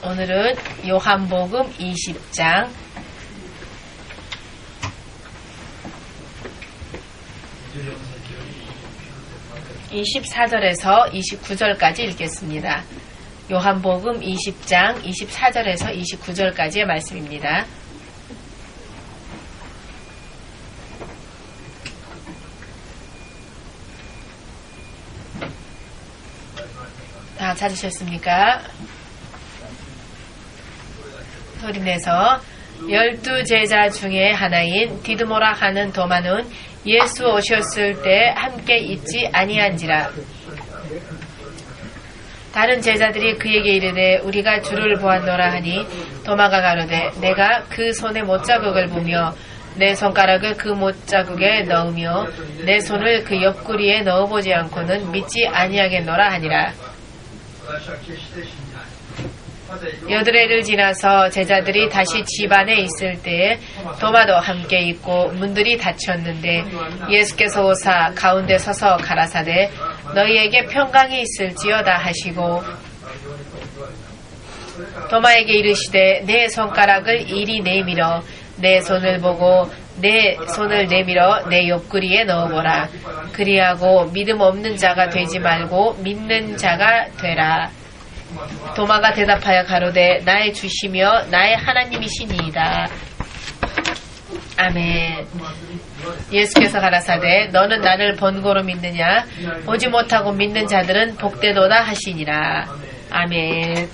오늘은 요한복음 20장 24절에서 29절까지 읽겠습니다. 요한복음 20장 24절에서 29절까지의 말씀입니다. 다 찾으셨습니까? 소리내서 12제자 중에 하나인 디드모라 하는 도마는 예수 오셨을 때 함께 있지 아니한지라. 다른 제자들이 그에게 이르되 우리가 주를 보았노라 하니 도마가 가로되 내가 그 손에 못자국을 보며 내 손가락을 그 못자국에 넣으며 내 손을 그 옆구리에 넣어보지 않고는 믿지 아니하겠노라 하니라. 여드레를 지나서 제자들이 다시 집 안에 있을 때에 도마도 함께 있고 문들이 닫혔는데 예수께서 오사 가운데 서서 가라사대 너희에게 평강이 있을지어다 하시고 도마에게 이르시되 내 손가락을 이리 내밀어 내 손을 보고 내 손을 내밀어 내 옆구리에 넣어보라. 그리하고 믿음 없는 자가 되지 말고 믿는 자가 되라. 도마가 대답하여 가로되 나의 주시며 나의 하나님이시니이다. 아멘. 예수께서 가라사대 너는 나를 번거로 믿느냐? 보지 못하고 믿는 자들은 복되도다 하시니라. 아멘.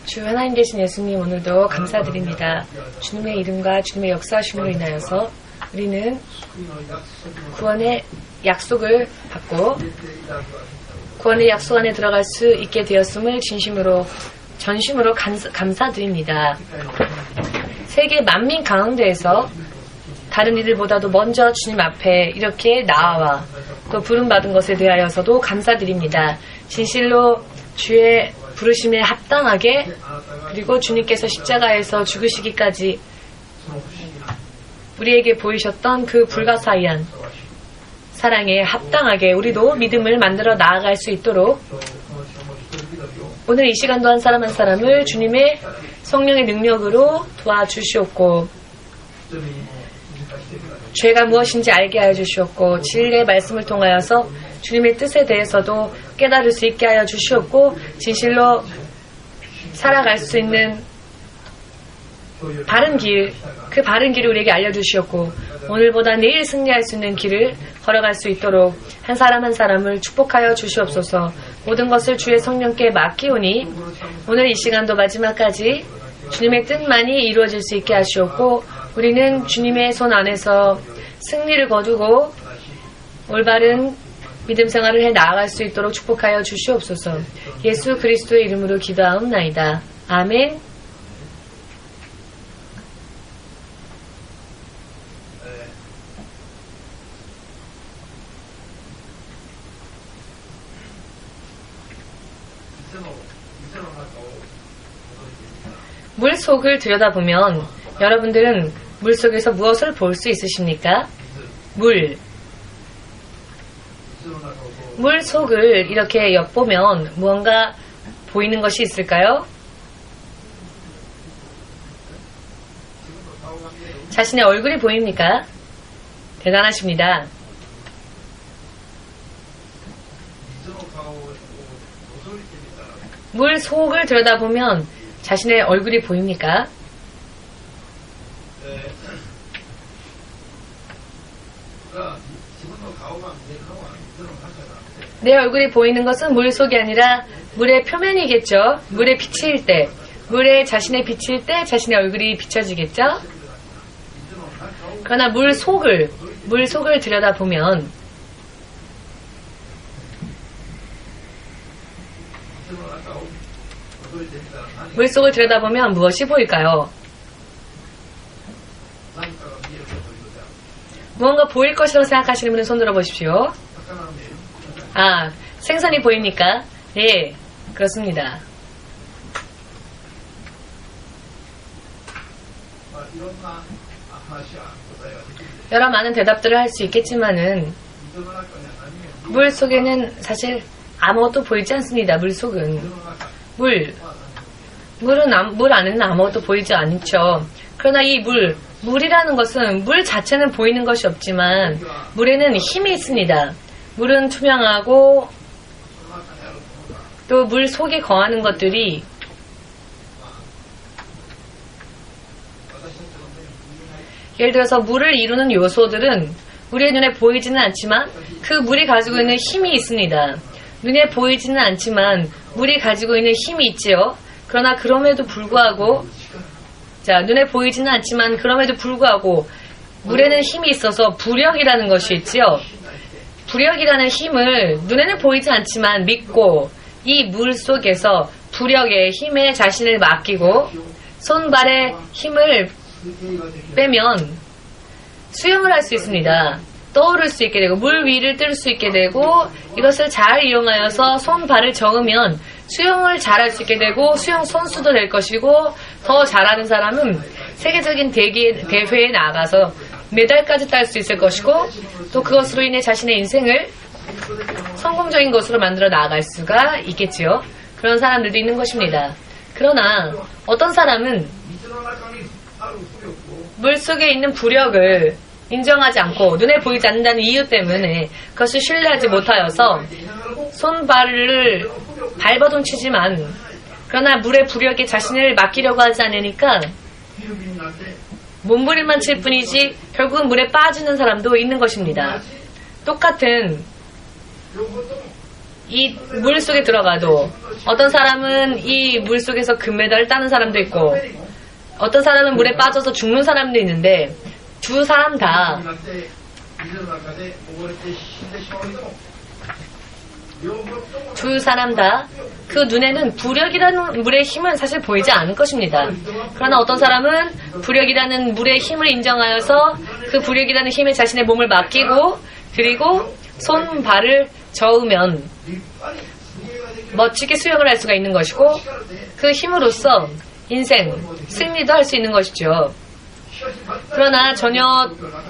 주 하나님 되신 예수님, 오늘도 감사드립니다. 주님의 이름과 주님의 역사하심으로 인하여서 우리는 구원의 약속을 받고 구원의 약속 안에 들어갈 수 있게 되었음을 전심으로 감사드립니다. 세계 만민 가운데에서 다른 이들보다도 먼저 주님 앞에 이렇게 나아와 또 부름받은 것에 대하여서도 감사드립니다. 진실로 주의 부르심에 합당하게, 그리고 주님께서 십자가에서 죽으시기까지 우리에게 보이셨던 그 불가사의한 사랑에 합당하게 우리도 믿음을 만들어 나아갈 수 있도록 오늘 이 시간도 한 사람 한 사람을 주님의 성령의 능력으로 도와주시옵고 죄가 무엇인지 알게 하여 주시옵고 진리의 말씀을 통하여서 주님의 뜻에 대해서도 깨달을 수 있게 하여 주시옵고 진실로 살아갈 수 있는 바른 길, 그 바른 길을 우리에게 알려주시옵고 오늘보다 내일 승리할 수 있는 길을 걸어갈 수 있도록 한 사람 한 사람을 축복하여 주시옵소서. 모든 것을 주의 성령께 맡기오니 오늘 이 시간도 마지막까지 주님의 뜻만이 이루어질 수 있게 하시옵고 우리는 주님의 손 안에서 승리를 거두고 올바른 믿음 생활을 해 나아갈 수 있도록 축복하여 주시옵소서. 예수 그리스도의 이름으로 기도하옵나이다. 아멘. 물 속을 들여다보면 여러분들은 물 속에서 무엇을 볼 수 있으십니까? 물 속을 이렇게 엿보면 무언가 보이는 것이 있을까요? 자신의 얼굴이 보입니까? 대단하십니다. 물 속을 들여다보면 자신의 얼굴이 보입니까? 내 얼굴이 보이는 것은 물 속이 아니라 물의 표면이겠죠. 물에 비칠 때, 물에 자신의 비칠 때 자신의 얼굴이 비춰지겠죠. 그러나 물 속을 들여다보면 물 속을 들여다보면 무엇이 보일까요? 무언가 보일 것이라고 생각하시는 분은 손 들어보십시오. 생선이 보입니까? 네, 그렇습니다. 여러 많은 대답들을 할 수 있겠지만은 물 속에는 사실 아무것도 보이지 않습니다. 물 속은. 물 안에는 아무것도 보이지 않죠. 그러나 이 물이라는 것은 물 자체는 보이는 것이 없지만 물에는 힘이 있습니다. 물은 투명하고 또 물 속에 거하는 것들이 예를 들어서 물을 이루는 요소들은 우리의 눈에 보이지는 않지만 그 물이 가지고 있는 힘이 있습니다. 눈에 보이지는 않지만 물이 가지고 있는 힘이 있지요. 그러나 그럼에도 불구하고 눈에 보이지는 않지만 그럼에도 불구하고 물에는 힘이 있어서 부력이라는 것이 있지요. 부력이라는 힘을 눈에는 보이지 않지만 믿고 이 물 속에서 부력의 힘에 자신을 맡기고 손발의 힘을 빼면 수영을 할 수 있습니다. 떠오를 수 있게 되고 물 위를 뜰 수 있게 되고 이것을 잘 이용하여서 손발을 저으면 수영을 잘할 수 있게 되고 수영 선수도 될 것이고 더 잘하는 사람은 세계적인 대회에 나가서 메달까지 딸 수 있을 것이고 또 그것으로 인해 자신의 인생을 성공적인 것으로 만들어 나아갈 수가 있겠지요. 그런 사람들도 있는 것입니다. 그러나 어떤 사람은 물속에 있는 부력을 인정하지 않고 눈에 보이지 않는다는 이유 때문에 그것을 신뢰하지 못하여서 손발을 발버둥치지만 그러나 물의 부력에 자신을 맡기려고 하지 않으니까 몸부림만 칠 뿐이지 결국은 물에 빠지는 사람도 있는 것입니다. 똑같은 이 물 속에 들어가도 어떤 사람은 이 물 속에서 금메달을 따는 사람도 있고 어떤 사람은 물에 빠져서 죽는 사람도 있는데 두 사람 다 그 눈에는 부력이라는 물의 힘은 사실 보이지 않을 것입니다. 그러나 어떤 사람은 부력이라는 물의 힘을 인정하여서 그 부력이라는 힘에 자신의 몸을 맡기고 그리고 손, 발을 저으면 멋지게 수영을 할 수가 있는 것이고 그 힘으로써 인생, 승리도 할 수 있는 것이죠. 그러나 전혀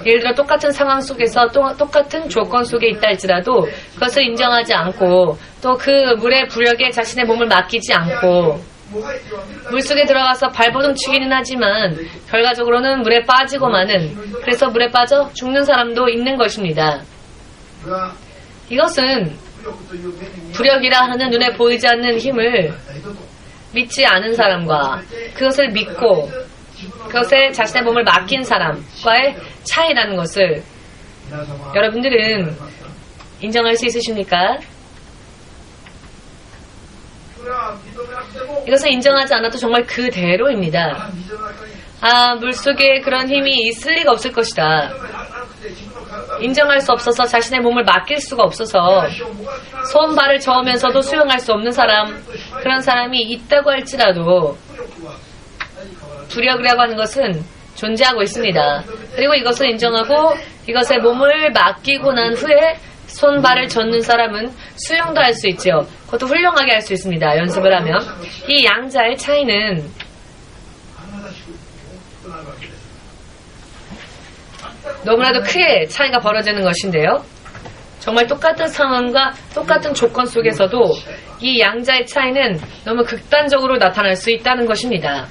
예를 들어 똑같은 상황 속에서 똑같은 조건 속에 있다 할지라도 그것을 인정하지 않고 또 그 물의 부력에 자신의 몸을 맡기지 않고 물속에 들어가서 발버둥치기는 하지만 결과적으로는 물에 빠지고 마는 그래서 물에 빠져 죽는 사람도 있는 것입니다. 이것은 부력이라 하는 눈에 보이지 않는 힘을 믿지 않은 사람과 그것을 믿고 그것에 자신의 몸을 맡긴 사람과의 차이라는 것을 여러분들은 인정할 수 있으십니까? 이것을 인정하지 않아도 정말 그대로입니다. 물속에 그런 힘이 있을 리가 없을 것이다. 인정할 수 없어서 자신의 몸을 맡길 수가 없어서 손, 발을 저으면서도 수영할 수 없는 사람, 그런 사람이 있다고 할지라도 부력이라고 하는 것은 존재하고 있습니다. 그리고 이것을 인정하고 이것에 몸을 맡기고 난 후에 손, 발을 젓는 사람은 수영도 할 수 있죠. 그것도 훌륭하게 할 수 있습니다. 연습을 하면. 이 양자의 차이는 너무나도 크게 차이가 벌어지는 것인데요. 정말 똑같은 상황과 똑같은 조건 속에서도 이 양자의 차이는 너무 극단적으로 나타날 수 있다는 것입니다.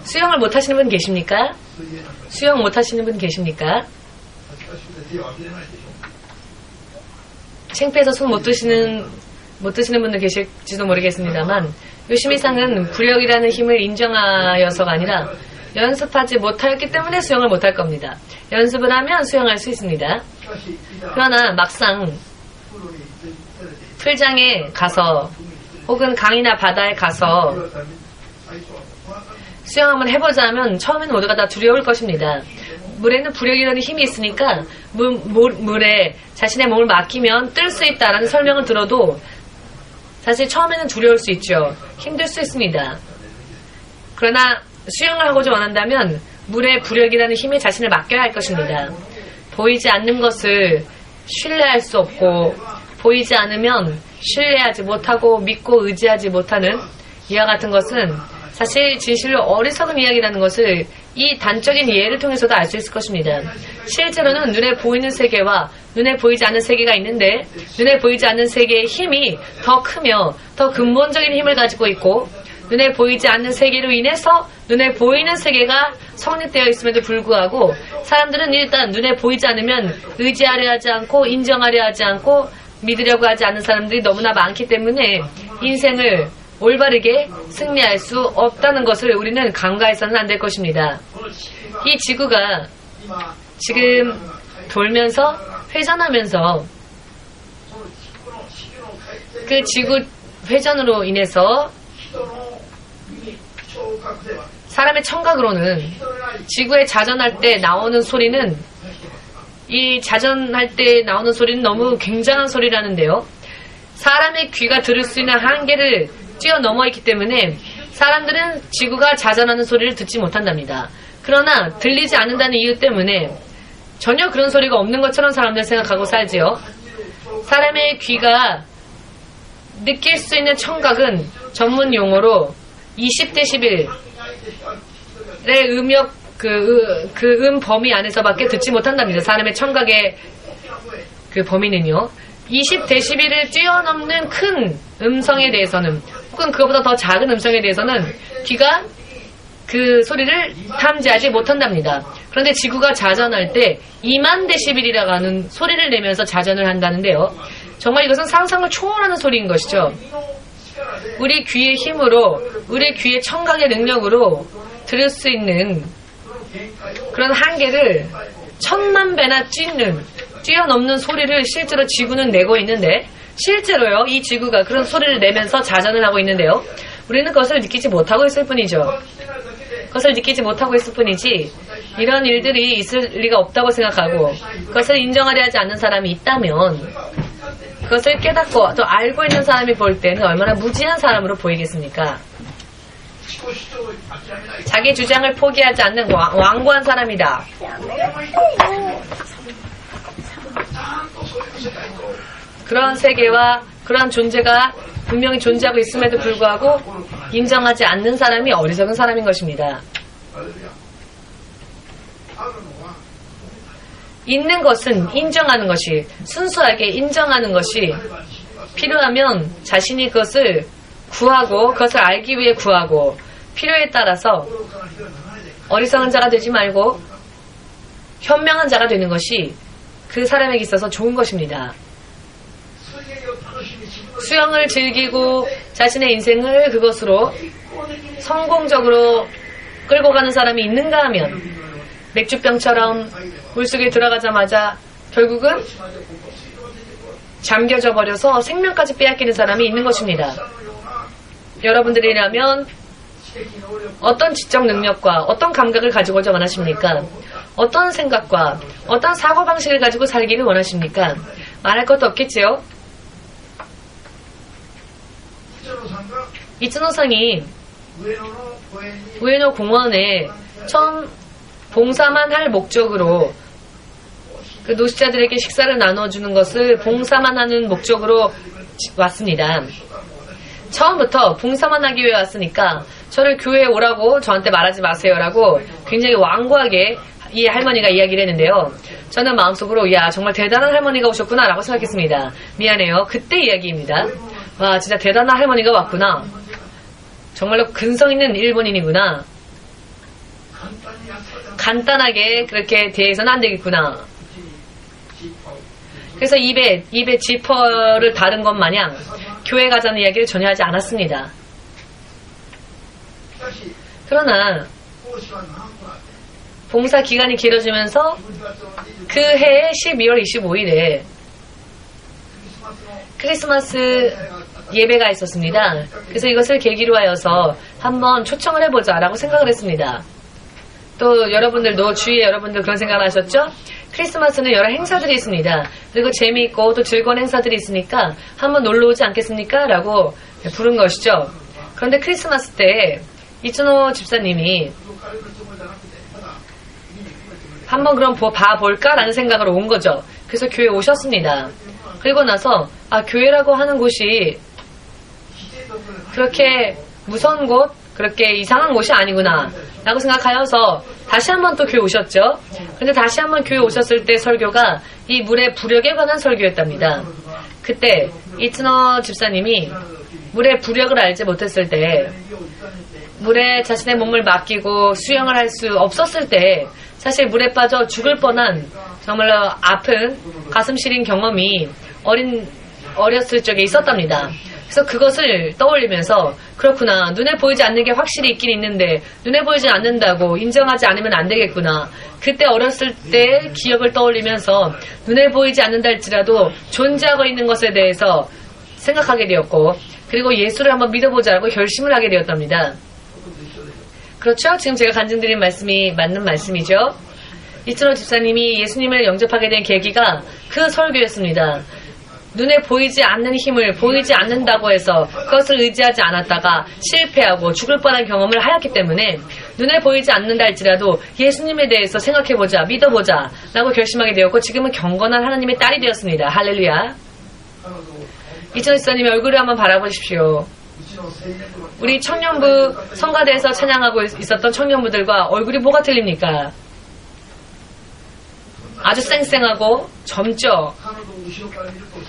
수영을 못하시는 분 계십니까? 수영 못하시는 분 계십니까? 창피해서 손 못 드시는 분들 계실지도 모르겠습니다만 요시미상은 부력이라는 힘을 인정하여서가 아니라 연습하지 못하였기 때문에 수영을 못할 겁니다. 연습을 하면 수영할 수 있습니다. 그러나 막상 풀장에 가서 혹은 강이나 바다에 가서 수영 한번 해보자 하면 처음에는 모두가 다 두려울 것입니다. 물에는 부력이라는 힘이 있으니까 물에 자신의 몸을 맡기면 뜰 수 있다라는 설명을 들어도 사실 처음에는 두려울 수 있죠. 힘들 수 있습니다. 그러나 수영을 하고자 원한다면 물의 부력이라는 힘에 자신을 맡겨야 할 것입니다. 보이지 않는 것을 신뢰할 수 없고 보이지 않으면 신뢰하지 못하고 믿고 의지하지 못하는 이와 같은 것은 사실 진실로 어리석은 이야기라는 것을 이 단적인 예를 통해서도 알 수 있을 것입니다. 실제로는 눈에 보이는 세계와 눈에 보이지 않는 세계가 있는데 눈에 보이지 않는 세계의 힘이 더 크며 더 근본적인 힘을 가지고 있고 눈에 보이지 않는 세계로 인해서 눈에 보이는 세계가 성립되어 있음에도 불구하고 사람들은 일단 눈에 보이지 않으면 의지하려 하지 않고 인정하려 하지 않고 믿으려고 하지 않는 사람들이 너무나 많기 때문에 인생을 올바르게 승리할 수 없다는 것을 우리는 간과해서는 안 될 것입니다. 이 지구가 지금 돌면서 회전하면서 그 지구 회전으로 인해서 사람의 청각으로는 지구에 자전할 때 나오는 소리는 이 자전할 때 나오는 소리는 너무 굉장한 소리라는데요. 사람의 귀가 들을 수 있는 한계를 뛰어넘어 있기 때문에 사람들은 지구가 자전하는 소리를 듣지 못한답니다. 그러나 들리지 않는다는 이유 때문에 전혀 그런 소리가 없는 것처럼 사람들 생각하고 살지요. 사람의 귀가 느낄 수 있는 청각은 전문 용어로 20데시벨의 음역 그 범위 안에서밖에 듣지 못한답니다. 사람의 청각의 그 범위는요. 20데시벨을 뛰어넘는 큰 음성에 대해서는 혹은 그것보다 더 작은 음성에 대해서는 귀가 그 소리를 탐지하지 못한답니다. 그런데 지구가 자전할 때 2만 데시벨이라고 하는 소리를 내면서 자전을 한다는데요. 정말 이것은 상상을 초월하는 소리인 것이죠. 우리 귀의 힘으로 우리 귀의 청각의 능력으로 들을 수 있는 그런 한계를 1000만 배나 뛰어넘는 소리를 실제로 지구는 내고 있는데 실제로요 이 지구가 그런 소리를 내면서 자전을 하고 있는데요. 우리는 그것을 느끼지 못하고 있을 뿐이죠. 그것을 느끼지 못하고 있을 뿐이지 이런 일들이 있을 리가 없다고 생각하고 그것을 인정하려 하지 않는 사람이 있다면 그것을 깨닫고 또 알고 있는 사람이 볼 때는 얼마나 무지한 사람으로 보이겠습니까? 자기 주장을 포기하지 않는 완고한 사람이다. 그런 세계와 그러한 존재가 분명히 존재하고 있음에도 불구하고 인정하지 않는 사람이 어리석은 사람인 것입니다. 있는 것은 인정하는 것이 순수하게 인정하는 것이 필요하면 자신이 그것을 구하고 그것을 알기 위해 구하고 필요에 따라서 어리석은 자가 되지 말고 현명한 자가 되는 것이 그 사람에게 있어서 좋은 것입니다. 수영을 즐기고 자신의 인생을 그것으로 성공적으로 끌고 가는 사람이 있는가 하면 맥주병처럼 물속에 들어가자마자 결국은 잠겨져 버려서 생명까지 빼앗기는 사람이 있는 것입니다. 여러분들이라면 어떤 지적 능력과 어떤 감각을 가지고자 원하십니까? 어떤 생각과 어떤 사고방식을 가지고 살기를 원하십니까? 말할 것도 없겠지요? 이츠노상이 우에노 공원에 처음 봉사만 할 목적으로 그 노숙자들에게 식사를 나눠주는 것을 봉사만 하는 목적으로 왔습니다. 처음부터 봉사만 하기 위해 왔으니까 저를 교회에 오라고 저한테 말하지 마세요라고 굉장히 완고하게 이 할머니가 이야기를 했는데요. 저는 마음속으로 야 정말 대단한 할머니가 오셨구나 라고 생각했습니다. 미안해요. 그때 이야기입니다. 와 진짜 대단한 할머니가 왔구나. 정말로 근성 있는 일본인이구나. 간단하게 그렇게 대해서는 안 되겠구나. 그래서 입에 지퍼를 다른 것 마냥 교회 가자는 이야기를 전혀 하지 않았습니다. 그러나 봉사 기간이 길어지면서 그 해의 12월 25일에 크리스마스 예배가 있었습니다. 그래서 이것을 계기로 하여서 한번 초청을 해보자 라고 생각을 했습니다. 또 여러분들도 주위에 여러분들 그런 생각을 하셨죠? 크리스마스는 여러 행사들이 있습니다. 그리고 재미있고 또 즐거운 행사들이 있으니까 한번 놀러 오지 않겠습니까? 라고 부른 것이죠. 그런데 크리스마스 때 이츠노 집사님이 한번 그럼 봐볼까? 라는 생각으로 온 거죠. 그래서 교회에 오셨습니다. 그리고 나서 교회라고 하는 곳이 그렇게 무서운 곳, 그렇게 이상한 곳이 아니구나 라고 생각하여서 다시 한번 또 교회 오셨죠. 근데 다시 한번 교회 오셨을 때 설교가 이 물의 부력에 관한 설교였답니다. 그때 이츠너 집사님이 물의 부력을 알지 못했을 때, 물에 자신의 몸을 맡기고 수영을 할 수 없었을 때 사실 물에 빠져 죽을 뻔한 정말로 아픈 가슴 시린 경험이 어렸을 적에 있었답니다. 그래서 그것을 떠올리면서 그렇구나, 눈에 보이지 않는 게 확실히 있긴 있는데 눈에 보이지 않는다고 인정하지 않으면 안 되겠구나. 그때 어렸을 때 기억을 떠올리면서 눈에 보이지 않는다 할지라도 존재하고 있는 것에 대해서 생각하게 되었고, 그리고 예수를 한번 믿어보자고 결심을 하게 되었답니다. 그렇죠? 지금 제가 간증드린 말씀이 맞는 말씀이죠. 이츠노 집사님이 예수님을 영접하게 된 계기가 그 설교였습니다. 눈에 보이지 않는 힘을 보이지 않는다고 해서 그것을 의지하지 않았다가 실패하고 죽을 뻔한 경험을 하였기 때문에 눈에 보이지 않는다 할지라도 예수님에 대해서 생각해보자, 믿어보자 라고 결심하게 되었고, 지금은 경건한 하나님의 딸이 되었습니다. 할렐루야. 이츠노 집사님의 얼굴을 한번 바라보십시오. 우리 청년부 성가대에서 찬양하고 있었던 청년부들과 얼굴이 뭐가 틀립니까? 아주 쌩쌩하고 젊죠.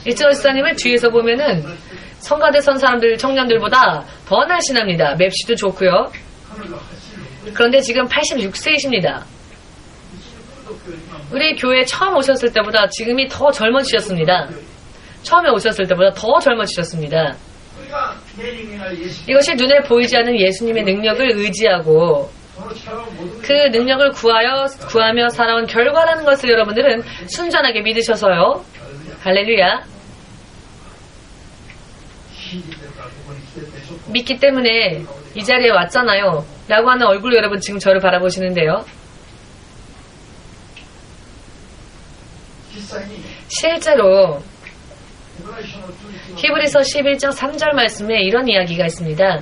이츠노 집사님을 뒤에서 보면은 성가대 선 사람들, 청년들보다 더 날씬합니다. 맵시도 좋고요. 그런데 지금 86세이십니다. 우리 교회에 처음 오셨을 때보다 지금이 더 젊어지셨습니다. 처음에 오셨을 때보다 더 젊어지셨습니다. 이것이 눈에 보이지 않는 예수님의 능력을 의지하고 그 능력을 구하며 살아온 결과라는 것을 여러분들은 순전하게 믿으셔서요. 할렐루야. 믿기 때문에 이 자리에 왔잖아요 라고 하는 얼굴로 여러분 지금 저를 바라보시는데요. 실제로 히브리서 11장 3절 말씀에 이런 이야기가 있습니다.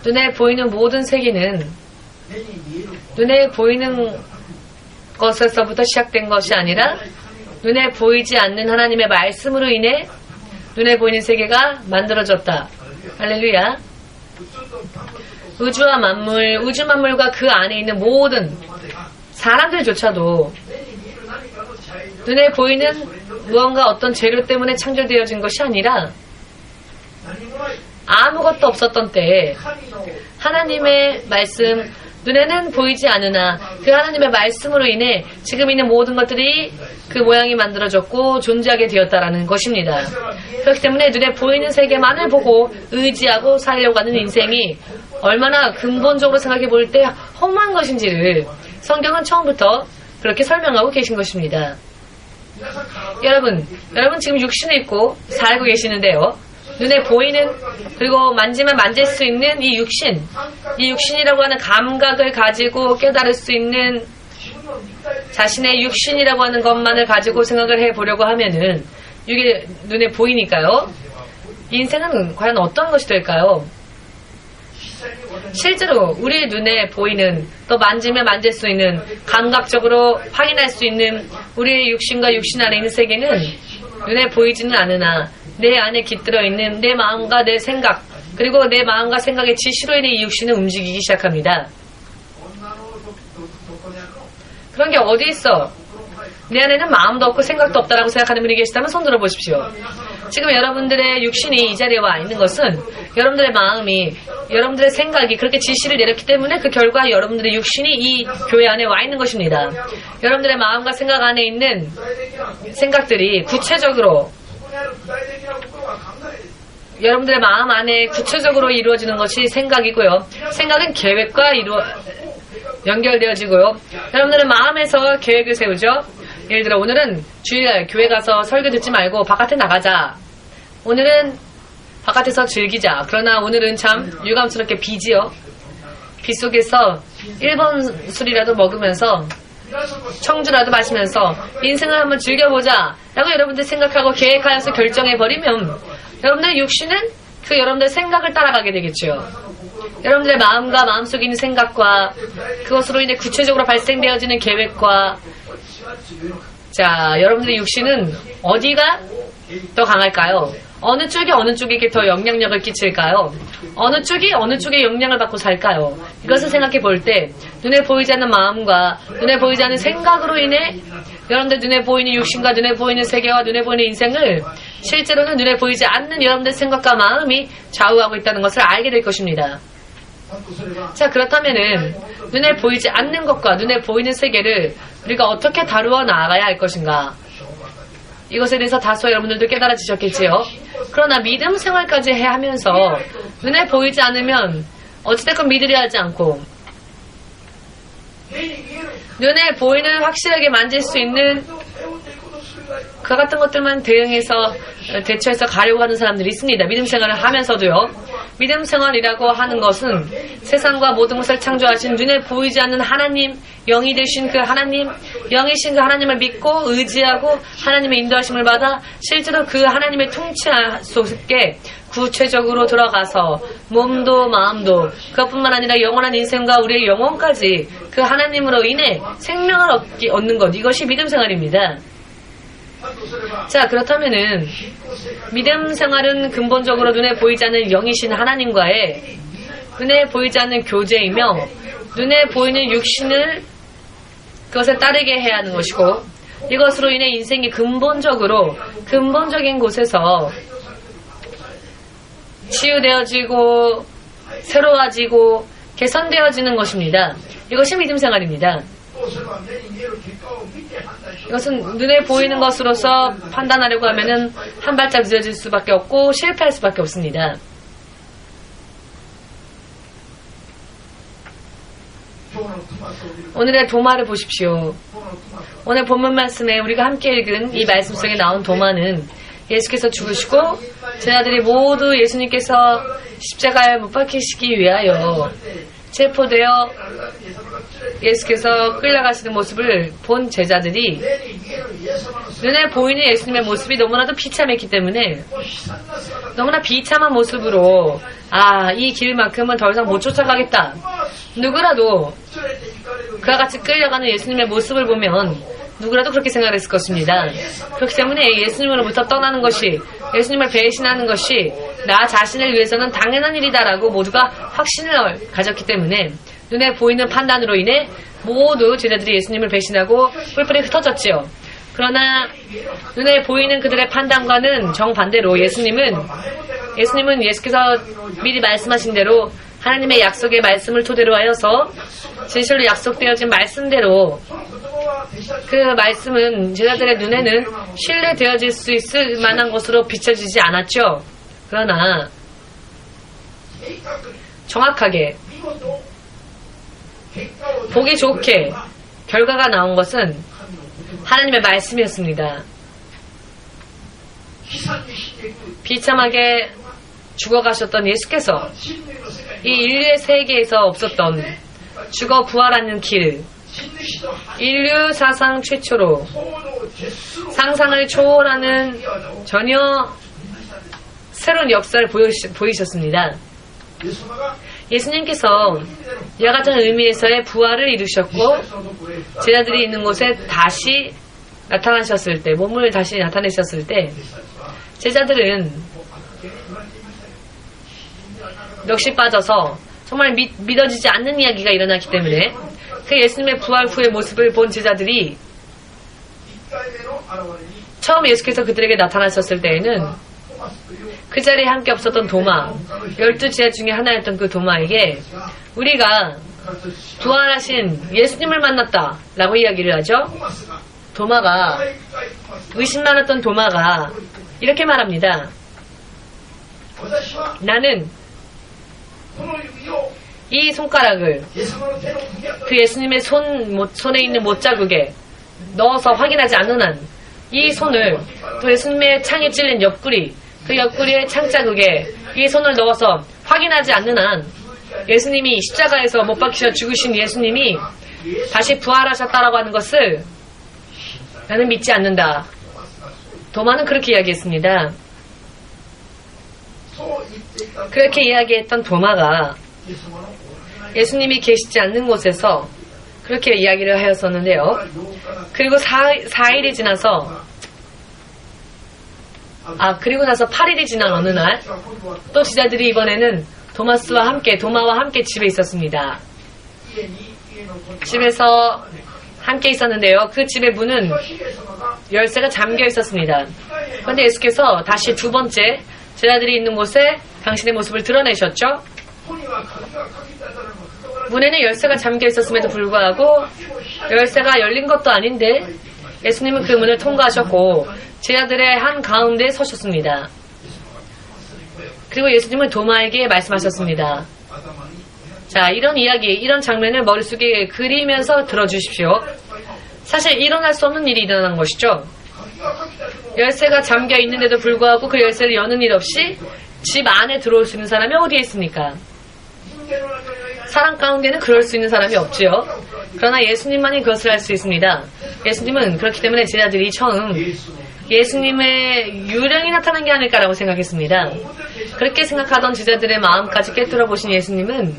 눈에 보이는 모든 세계는 눈에 보이는 것에서부터 시작된 것이 아니라 눈에 보이지 않는 하나님의 말씀으로 인해 눈에 보이는 세계가 만들어졌다. 할렐루야. 우주와 만물, 우주 만물과 그 안에 있는 모든 사람들조차도 눈에 보이는 무언가 어떤 재료 때문에 창조되어진 것이 아니라 아무것도 없었던 때에 하나님의 말씀, 눈에는 보이지 않으나 그 하나님의 말씀으로 인해 지금 있는 모든 것들이 그 모양이 만들어졌고 존재하게 되었다라는 것입니다. 그렇기 때문에 눈에 보이는 세계만을 보고 의지하고 살려고 하는 인생이 얼마나 근본적으로 생각해 볼 때 허무한 것인지를 성경은 처음부터 그렇게 설명하고 계신 것입니다. 여러분 지금 육신을 입고 살고 계시는데요. 눈에 보이는, 그리고 만지면 만질 수 있는 이 육신이라고 하는 감각을 가지고 깨달을 수 있는 자신의 육신이라고 하는 것만을 가지고 생각을 해보려고 하면은 이게 눈에 보이니까요. 인생은 과연 어떤 것이 될까요? 실제로 우리 눈에 보이는, 또 만지면 만질 수 있는, 감각적으로 확인할 수 있는 우리의 육신과 육신 안에 있는 세계는 눈에 보이지는 않으나 내 안에 깃들어 있는 내 마음과 내 생각, 그리고 내 마음과 생각의 지시로 인해 이 육신은 움직이기 시작합니다. 그런 게 어디 있어? 내 안에는 마음도 없고 생각도 없다라고 생각하는 분이 계시다면 손 들어보십시오. 지금 여러분들의 육신이 이 자리에 와 있는 것은 여러분들의 마음이, 여러분들의 생각이 그렇게 지시를 내렸기 때문에 그 결과 여러분들의 육신이 이 교회 안에 와 있는 것입니다. 여러분들의 마음과 생각 안에 있는 생각들이 구체적으로 여러분들의 마음 안에 구체적으로 이루어지는 것이 생각이고요. 생각은 계획과 연결되어지고요. 여러분들의 마음에서 계획을 세우죠. 예를 들어 오늘은 주일날 교회 가서 설교 듣지 말고 바깥에 나가자. 오늘은 바깥에서 즐기자. 그러나 오늘은 참 유감스럽게 비지요. 비 속에서 1번 술이라도 먹으면서 청주라도 마시면서 인생을 한번 즐겨보자 라고 여러분들 생각하고 계획하여서 결정해버리면 여러분들의 육신은 그 여러분들의 생각을 따라가게 되겠죠. 여러분들의 마음과 마음속에 있는 생각과 그것으로 인해 구체적으로 발생되어지는 계획과, 자, 여러분들의 육신은 어디가 더 강할까요? 어느 쪽이 어느 쪽에게 더 영향력을 끼칠까요? 어느 쪽이 어느 쪽에 영향을 받고 살까요? 이것을 생각해 볼 때 눈에 보이지 않는 마음과 눈에 보이지 않는 생각으로 인해 여러분들 눈에 보이는 육신과 눈에 보이는 세계와 눈에 보이는 인생을 실제로는 눈에 보이지 않는 여러분들 생각과 마음이 좌우하고 있다는 것을 알게 될 것입니다. 자, 그렇다면은 눈에 보이지 않는 것과 눈에 보이는 세계를 우리가 어떻게 다루어 나아가야 할 것인가? 이것에 대해서 다소 여러분들도 깨달아지셨겠지요. 그러나 믿음 생활까지 해야 하면서 눈에 보이지 않으면 어찌됐건 믿으려 하지 않고 눈에 보이는 확실하게 만질 수 있는 그 같은 것들만 대처해서 가려고 하는 사람들이 있습니다. 믿음 생활을 하면서도요. 믿음 생활이라고 하는 것은 세상과 모든 것을 창조하신 눈에 보이지 않는 하나님, 영이 되신 그 하나님, 영이신 그 하나님을 믿고 의지하고 하나님의 인도하심을 받아 실제로 그 하나님의 통치 속에 구체적으로 들어가서 몸도 마음도 그것뿐만 아니라 영원한 인생과 우리의 영혼까지 그 하나님으로 인해 생명을 얻는 것, 이것이 믿음 생활입니다. 자, 그렇다면은 믿음 생활은 근본적으로 눈에 보이지 않는 영이신 하나님과의 눈에 보이지 않는 교제이며 눈에 보이는 육신을 그것에 따르게 해야 하는 것이고 이것으로 인해 인생이 근본적인 곳에서 치유되어지고 새로워지고 개선되어지는 것입니다. 이것이 믿음 생활입니다. 이것은 눈에 보이는 것으로서 판단하려고 하면은 한 발짝 늦어질 수밖에 없고 실패할 수밖에 없습니다. 오늘의 도마를 보십시오. 오늘 본문 말씀에 우리가 함께 읽은 이 말씀 속에 나온 도마는 예수께서 죽으시고 제자들이 모두 예수님께서 십자가에 못 박히시기 위하여 체포되어 예수께서 끌려가시는 모습을 본 제자들이 눈에 보이는 예수님의 모습이 너무나도 비참했기 때문에 너무나 비참한 모습으로 이 길만큼은 더 이상 못 쫓아가겠다. 누구라도 그와 같이 끌려가는 예수님의 모습을 보면 누구라도 그렇게 생각했을 것입니다. 그렇기 때문에 예수님으로부터 떠나는 것이 예수님을 배신하는 것이 나 자신을 위해서는 당연한 일이다라고 모두가 확신을 가졌기 때문에 눈에 보이는 판단으로 인해 모두 제자들이 예수님을 배신하고 뿔뿔이 흩어졌지요. 그러나 눈에 보이는 그들의 판단과는 정반대로 예수님은 예수께서 미리 말씀하신 대로 하나님의 약속의 말씀을 토대로 하여서 진실로 약속되어진 말씀대로 그 말씀은 제자들의 눈에는 신뢰되어질 수 있을 만한 것으로 비춰지지 않았죠. 그러나 정확하게 보기 좋게 결과가 나온 것은 하나님의 말씀이었습니다. 비참하게 죽어가셨던 예수께서 이 인류의 세계에서 없었던 죽어 부활하는 길, 인류 사상 최초로 상상을 초월하는 전혀 새로운 역사를 보이셨습니다. 예수님께서 이와 같은 의미에서의 부활을 이루셨고 제자들이 있는 곳에 다시 나타나셨을 때, 몸을 다시 나타내셨을 때 제자들은 넋이 빠져서 정말 믿어지지 않는 이야기가 일어났기 때문에 그 예수님의 부활 후의 모습을 본 제자들이 처음 예수께서 그들에게 나타나셨을 때에는 그 자리에 함께 없었던 도마, 12제자 중에 하나였던 그 도마에게 우리가 부활하신 예수님을 만났다 라고 이야기를 하죠. 도마가, 의심 많았던 도마가 이렇게 말합니다. 나는 이 손가락을 그 예수님의 손에 있는 못자국에 넣어서 확인하지 않는 한 이 손을 또 예수님의 창에 찔린 옆구리, 그 옆구리의 창자국에 이 손을 넣어서 확인하지 않는 한 예수님이 십자가에서 못 박히셔 죽으신 예수님이 다시 부활하셨다라고 하는 것을 나는 믿지 않는다. 도마는 그렇게 이야기했습니다. 그렇게 이야기했던 도마가 예수님이 계시지 않는 곳에서 그렇게 이야기를 하였었는데요. 그리고 4일이 지나서 그리고 나서 8일이 지난 어느 날 또 제자들이 이번에는 도마와 함께 집에 있었습니다. 집에서 함께 있었는데요. 그 집의 문은 열쇠가 잠겨 있었습니다. 그런데 예수께서 다시 두 번째 제자들이 있는 곳에 당신의 모습을 드러내셨죠. 문에는 열쇠가 잠겨 있었음에도 불구하고 열쇠가 열린 것도 아닌데 예수님은 그 문을 통과하셨고 제자들의 한 가운데 서셨습니다. 그리고 예수님은 도마에게 말씀하셨습니다. 자, 이런 이야기, 이런 장면을 머릿속에 그리면서 들어주십시오. 사실 일어날 수 없는 일이 일어난 것이죠. 열쇠가 잠겨 있는데도 불구하고 그 열쇠를 여는 일 없이 집 안에 들어올 수 있는 사람이 어디에 있습니까? 사람 가운데는 그럴 수 있는 사람이 없지요. 그러나 예수님만이 그것을 할 수 있습니다. 예수님은 그렇기 때문에 제자들이 처음 예수님의 유령이 나타난 게 아닐까라고 생각했습니다. 그렇게 생각하던 제자들의 마음까지 꿰뚫어 보신 예수님은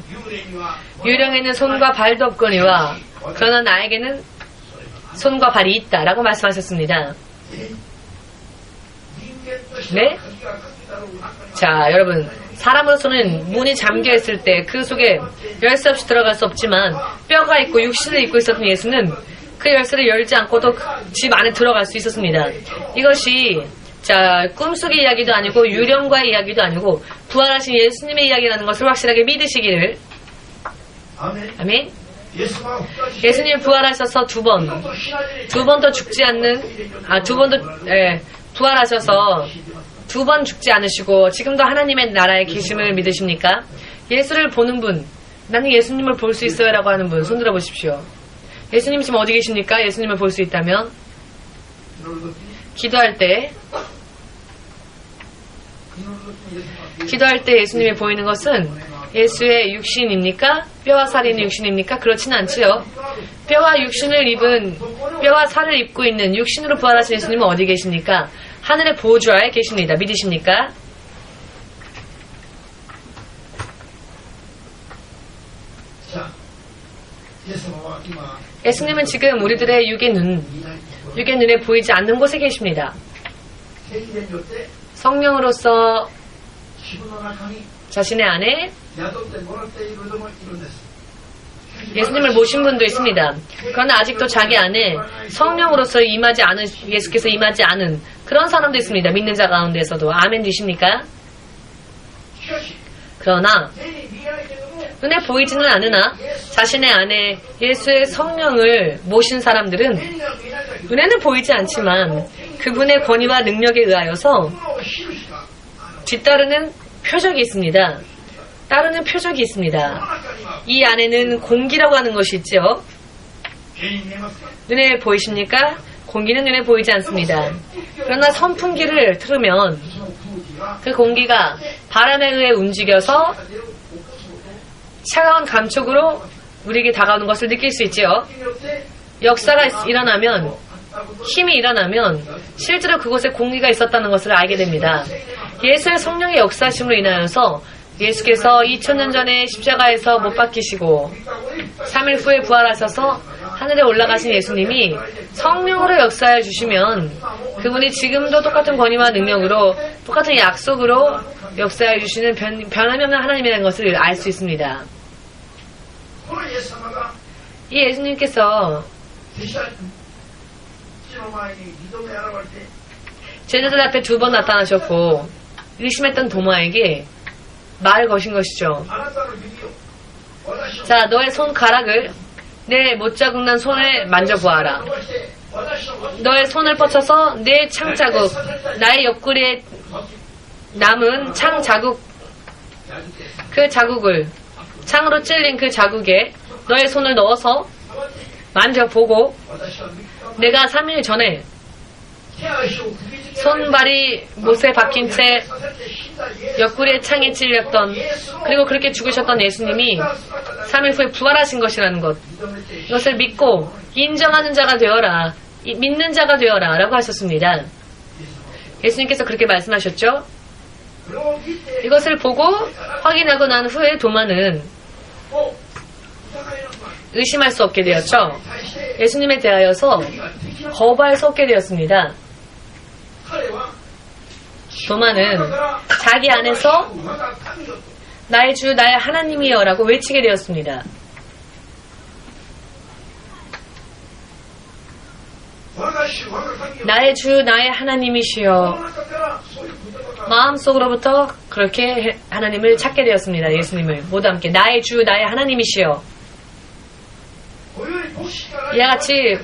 유령에는 손과 발도 없거니와 그러나 나에게는 손과 발이 있다라고 말씀하셨습니다. 네? 자, 여러분, 사람으로서는 문이 잠겨 있을 때 그 속에 열쇠 없이 들어갈 수 없지만 뼈가 있고 육신을 입고 있었던 예수는 그 열쇠를 열지 않고도 집 안에 들어갈 수 있었습니다. 이것이 자, 꿈속의 이야기도 아니고 유령과의 이야기도 아니고 부활하신 예수님의 이야기라는 것을 확실하게 믿으시기를. 아멘. 예수님이 부활하셔서 두 번도 죽지 않는, 부활하셔서 두 번 죽지 않으시고 지금도 하나님의 나라에 계심을 믿으십니까? 예수를 보는 분, 나는 예수님을 볼 수 있어요 라고 하는 분, 손 들어보십시오. 예수님 지금 어디 계십니까? 예수님을 볼 수 있다면 기도할 때 예수님이 보이는 것은 예수의 육신입니까? 뼈와 살이 있는 육신입니까? 그렇지는 않지요. 뼈와 살을 입고 있는 육신으로 부활하신 예수님은 어디 계십니까? 하늘의 보좌에 계십니다. 믿으십니까? 예수님은 지금 우리들의 육의 눈에 보이지 않는 곳에 계십니다. 성령으로서 자신의 안에 예수님을 모신 분도 있습니다. 그러나 아직도 자기 안에 성령으로서 예수께서 임하지 않은 그런 사람도 있습니다. 믿는 자 가운데서도. 아멘 되십니까? 그러나 눈에 보이지는 않으나 자신의 안에 예수의 성령을 모신 사람들은 눈에는 보이지 않지만 그분의 권위와 능력에 의하여서 뒤따르는 표적이 있습니다. 따르는 표적이 있습니다. 이 안에는 공기라고 하는 것이 있죠. 눈에 보이십니까? 공기는 눈에 보이지 않습니다. 그러나 선풍기를 틀으면 그 공기가 바람에 의해 움직여서 차가운 감촉으로 우리에게 다가오는 것을 느낄 수 있지요. 역사가 일어나면, 힘이 일어나면 실제로 그곳에 공기가 있었다는 것을 알게 됩니다. 예수의 성령의 역사심으로 인하여서 예수께서 2000년 전에 십자가에서 못 박히시고 3일 후에 부활하셔서 하늘에 올라가신 예수님이 성령으로 역사해 주시면 그분이 지금도 똑같은 권위와 능력으로 똑같은 약속으로 역사해 주시는 변함이 없는 하나님이라는 것을 알 수 있습니다. 이 예수님께서 제자들 앞에 두 번 나타나셨고 의심했던 도마에게 말을 거신 것이죠. 자, 너의 손가락을 내 못자국 난 손에 만져보아라. 너의 손을 뻗쳐서 내 창자국, 나의 옆구리에 남은 창자국, 그 자국을, 창으로 찔린 그 자국에 너의 손을 넣어서 만져보고 내가 3일 전에 손발이 못에 박힌 채 옆구리에 창에 찔렸던, 그리고 그렇게 죽으셨던 예수님이 3일 후에 부활하신 것이라는 것, 이것을 믿고 인정하는 자가 되어라, 믿는 자가 되어라 라고 하셨습니다. 예수님께서 그렇게 말씀하셨죠. 이것을 보고 확인하고 난 후에 도마는 의심할 수 없게 되었죠. 예수님에 대하여서 거부할 수 없게 되었습니다. 도마는 자기 안에서 나의 주 나의 하나님이여 라고 외치게 되었습니다. 나의 주 나의 하나님이시여 마음속으로부터 그렇게 하나님을 찾게 되었습니다. 예수님을 모두 함께 나의 주 나의 하나님이시여. 이와 같이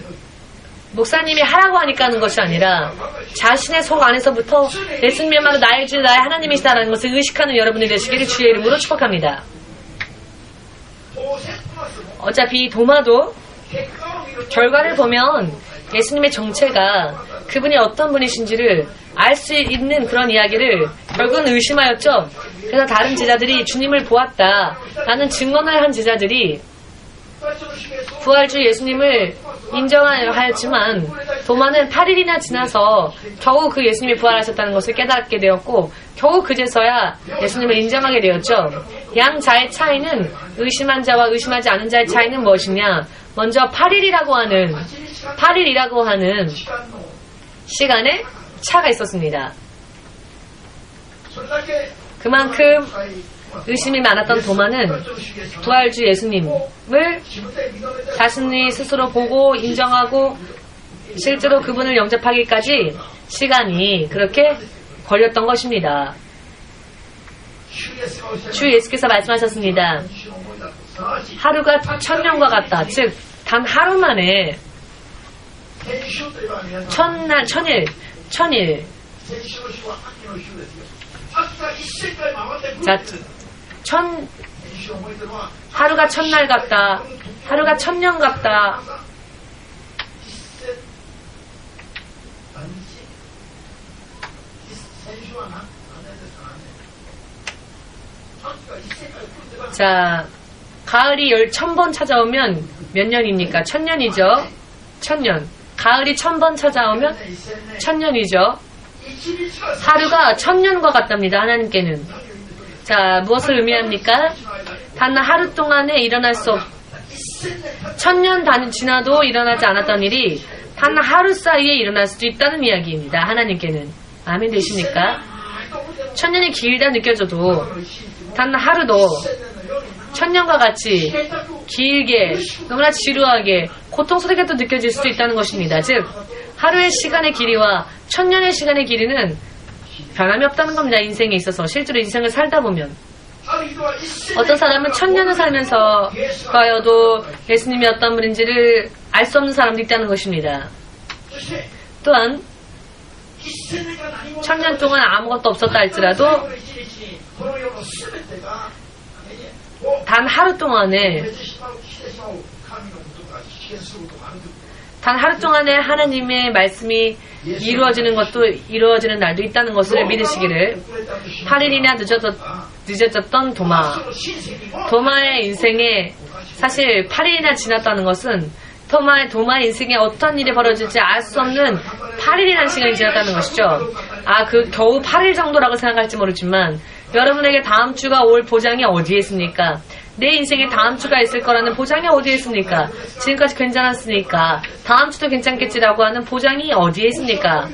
목사님이 하라고 하니까 하는 것이 아니라 자신의 속 안에서부터 예수님이야말로 나의 주 나의 하나님이시다라는 것을 의식하는 여러분이 되시기를 주의 이름으로 축복합니다. 어차피 도마도 결과를 보면 예수님의 정체가 그분이 어떤 분이신지를 알 수 있는 그런 이야기를 결국은 의심하였죠. 그래서 다른 제자들이 주님을 보았다 라는 증언을 한 제자들이 부활주 예수님을 인정하였지만 도마는 8일이나 지나서 겨우 그 예수님이 부활하셨다는 것을 깨닫게 되었고 겨우 그제서야 예수님을 인정하게 되었죠. 양자의 차이는 의심한 자와 의심하지 않은 자의 차이는 무엇이냐? 먼저 8일이라고 하는 시간에 차가 있었습니다. 그만큼 의심이 많았던 도마는 부활주 예수님을 자신이 스스로 보고 인정하고 실제로 그분을 영접하기까지 시간이 그렇게 걸렸던 것입니다. 주 예수께서 말씀하셨습니다. 하루가 1000년과 같다. 즉, 단 하루 만에 천일. 자, 하루가 1000날 같다. 하루가 1000년 같다. 자, 가을이 1000번 찾아오면 몇 년입니까? 1000년이죠. 1000년. 가을이 1000번 찾아오면 1000년이죠. 하루가 1000년과 같답니다. 하나님께는. 자, 무엇을 의미합니까? 단 하루 동안에 일어날 수 1000년 지나도 일어나지 않았던 일이 단 하루 사이에 일어날 수도 있다는 이야기입니다. 하나님께는. 아멘 되십니까? 1000년이 길다 느껴져도 단 하루도 1000년과 같이 길게 너무나 지루하게 고통스럽게도 느껴질 수도 있다는 것입니다. 즉 하루의 시간의 길이와 1000년의 시간의 길이는 변함이 없다는 겁니다. 인생에 있어서 실제로 인생을 살다 보면 어떤 사람은 1000년을 살면서 과여도 예수님이 어떤 분인지를 알 수 없는 사람도 있다는 것입니다. 또한 1000년 동안 아무것도 없었다 할지라도 단 하루 동안에 하나님의 말씀이 이루어지는 것도 이루어지는 날도 있다는 것을 믿으시기를. 8일이나 늦어졌던 도마의 인생에 사실 8일이나 지났다는 것은 도마의 인생에 어떤 일이 벌어질지 알 수 없는 8일이라는 시간이 지났다는 것이죠. 그 겨우 8일 정도라고 생각할지 모르지만 여러분에게 다음 주가 올 보장이 어디에 있습니까? 내 인생에 다음 주가 있을 거라는 보장이 어디에 있습니까? 지금까지 괜찮았으니까 다음 주도 괜찮겠지라고 하는 보장이 어디에 있습니까?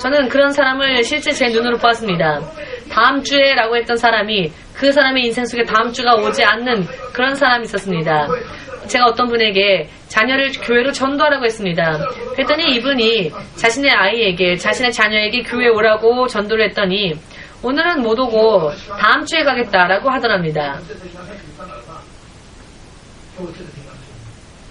저는 그런 사람을 실제 제 눈으로 보았습니다. 다음 주에 라고 했던 사람이 그 사람의 인생 속에 다음 주가 오지 않는 그런 사람이 있었습니다. 제가 어떤 분에게 자녀를 교회로 전도하라고 했습니다. 그랬더니 이분이 자신의 자녀에게 교회에 오라고 전도를 했더니 오늘은 못 오고 다음 주에 가겠다라고 하더랍니다.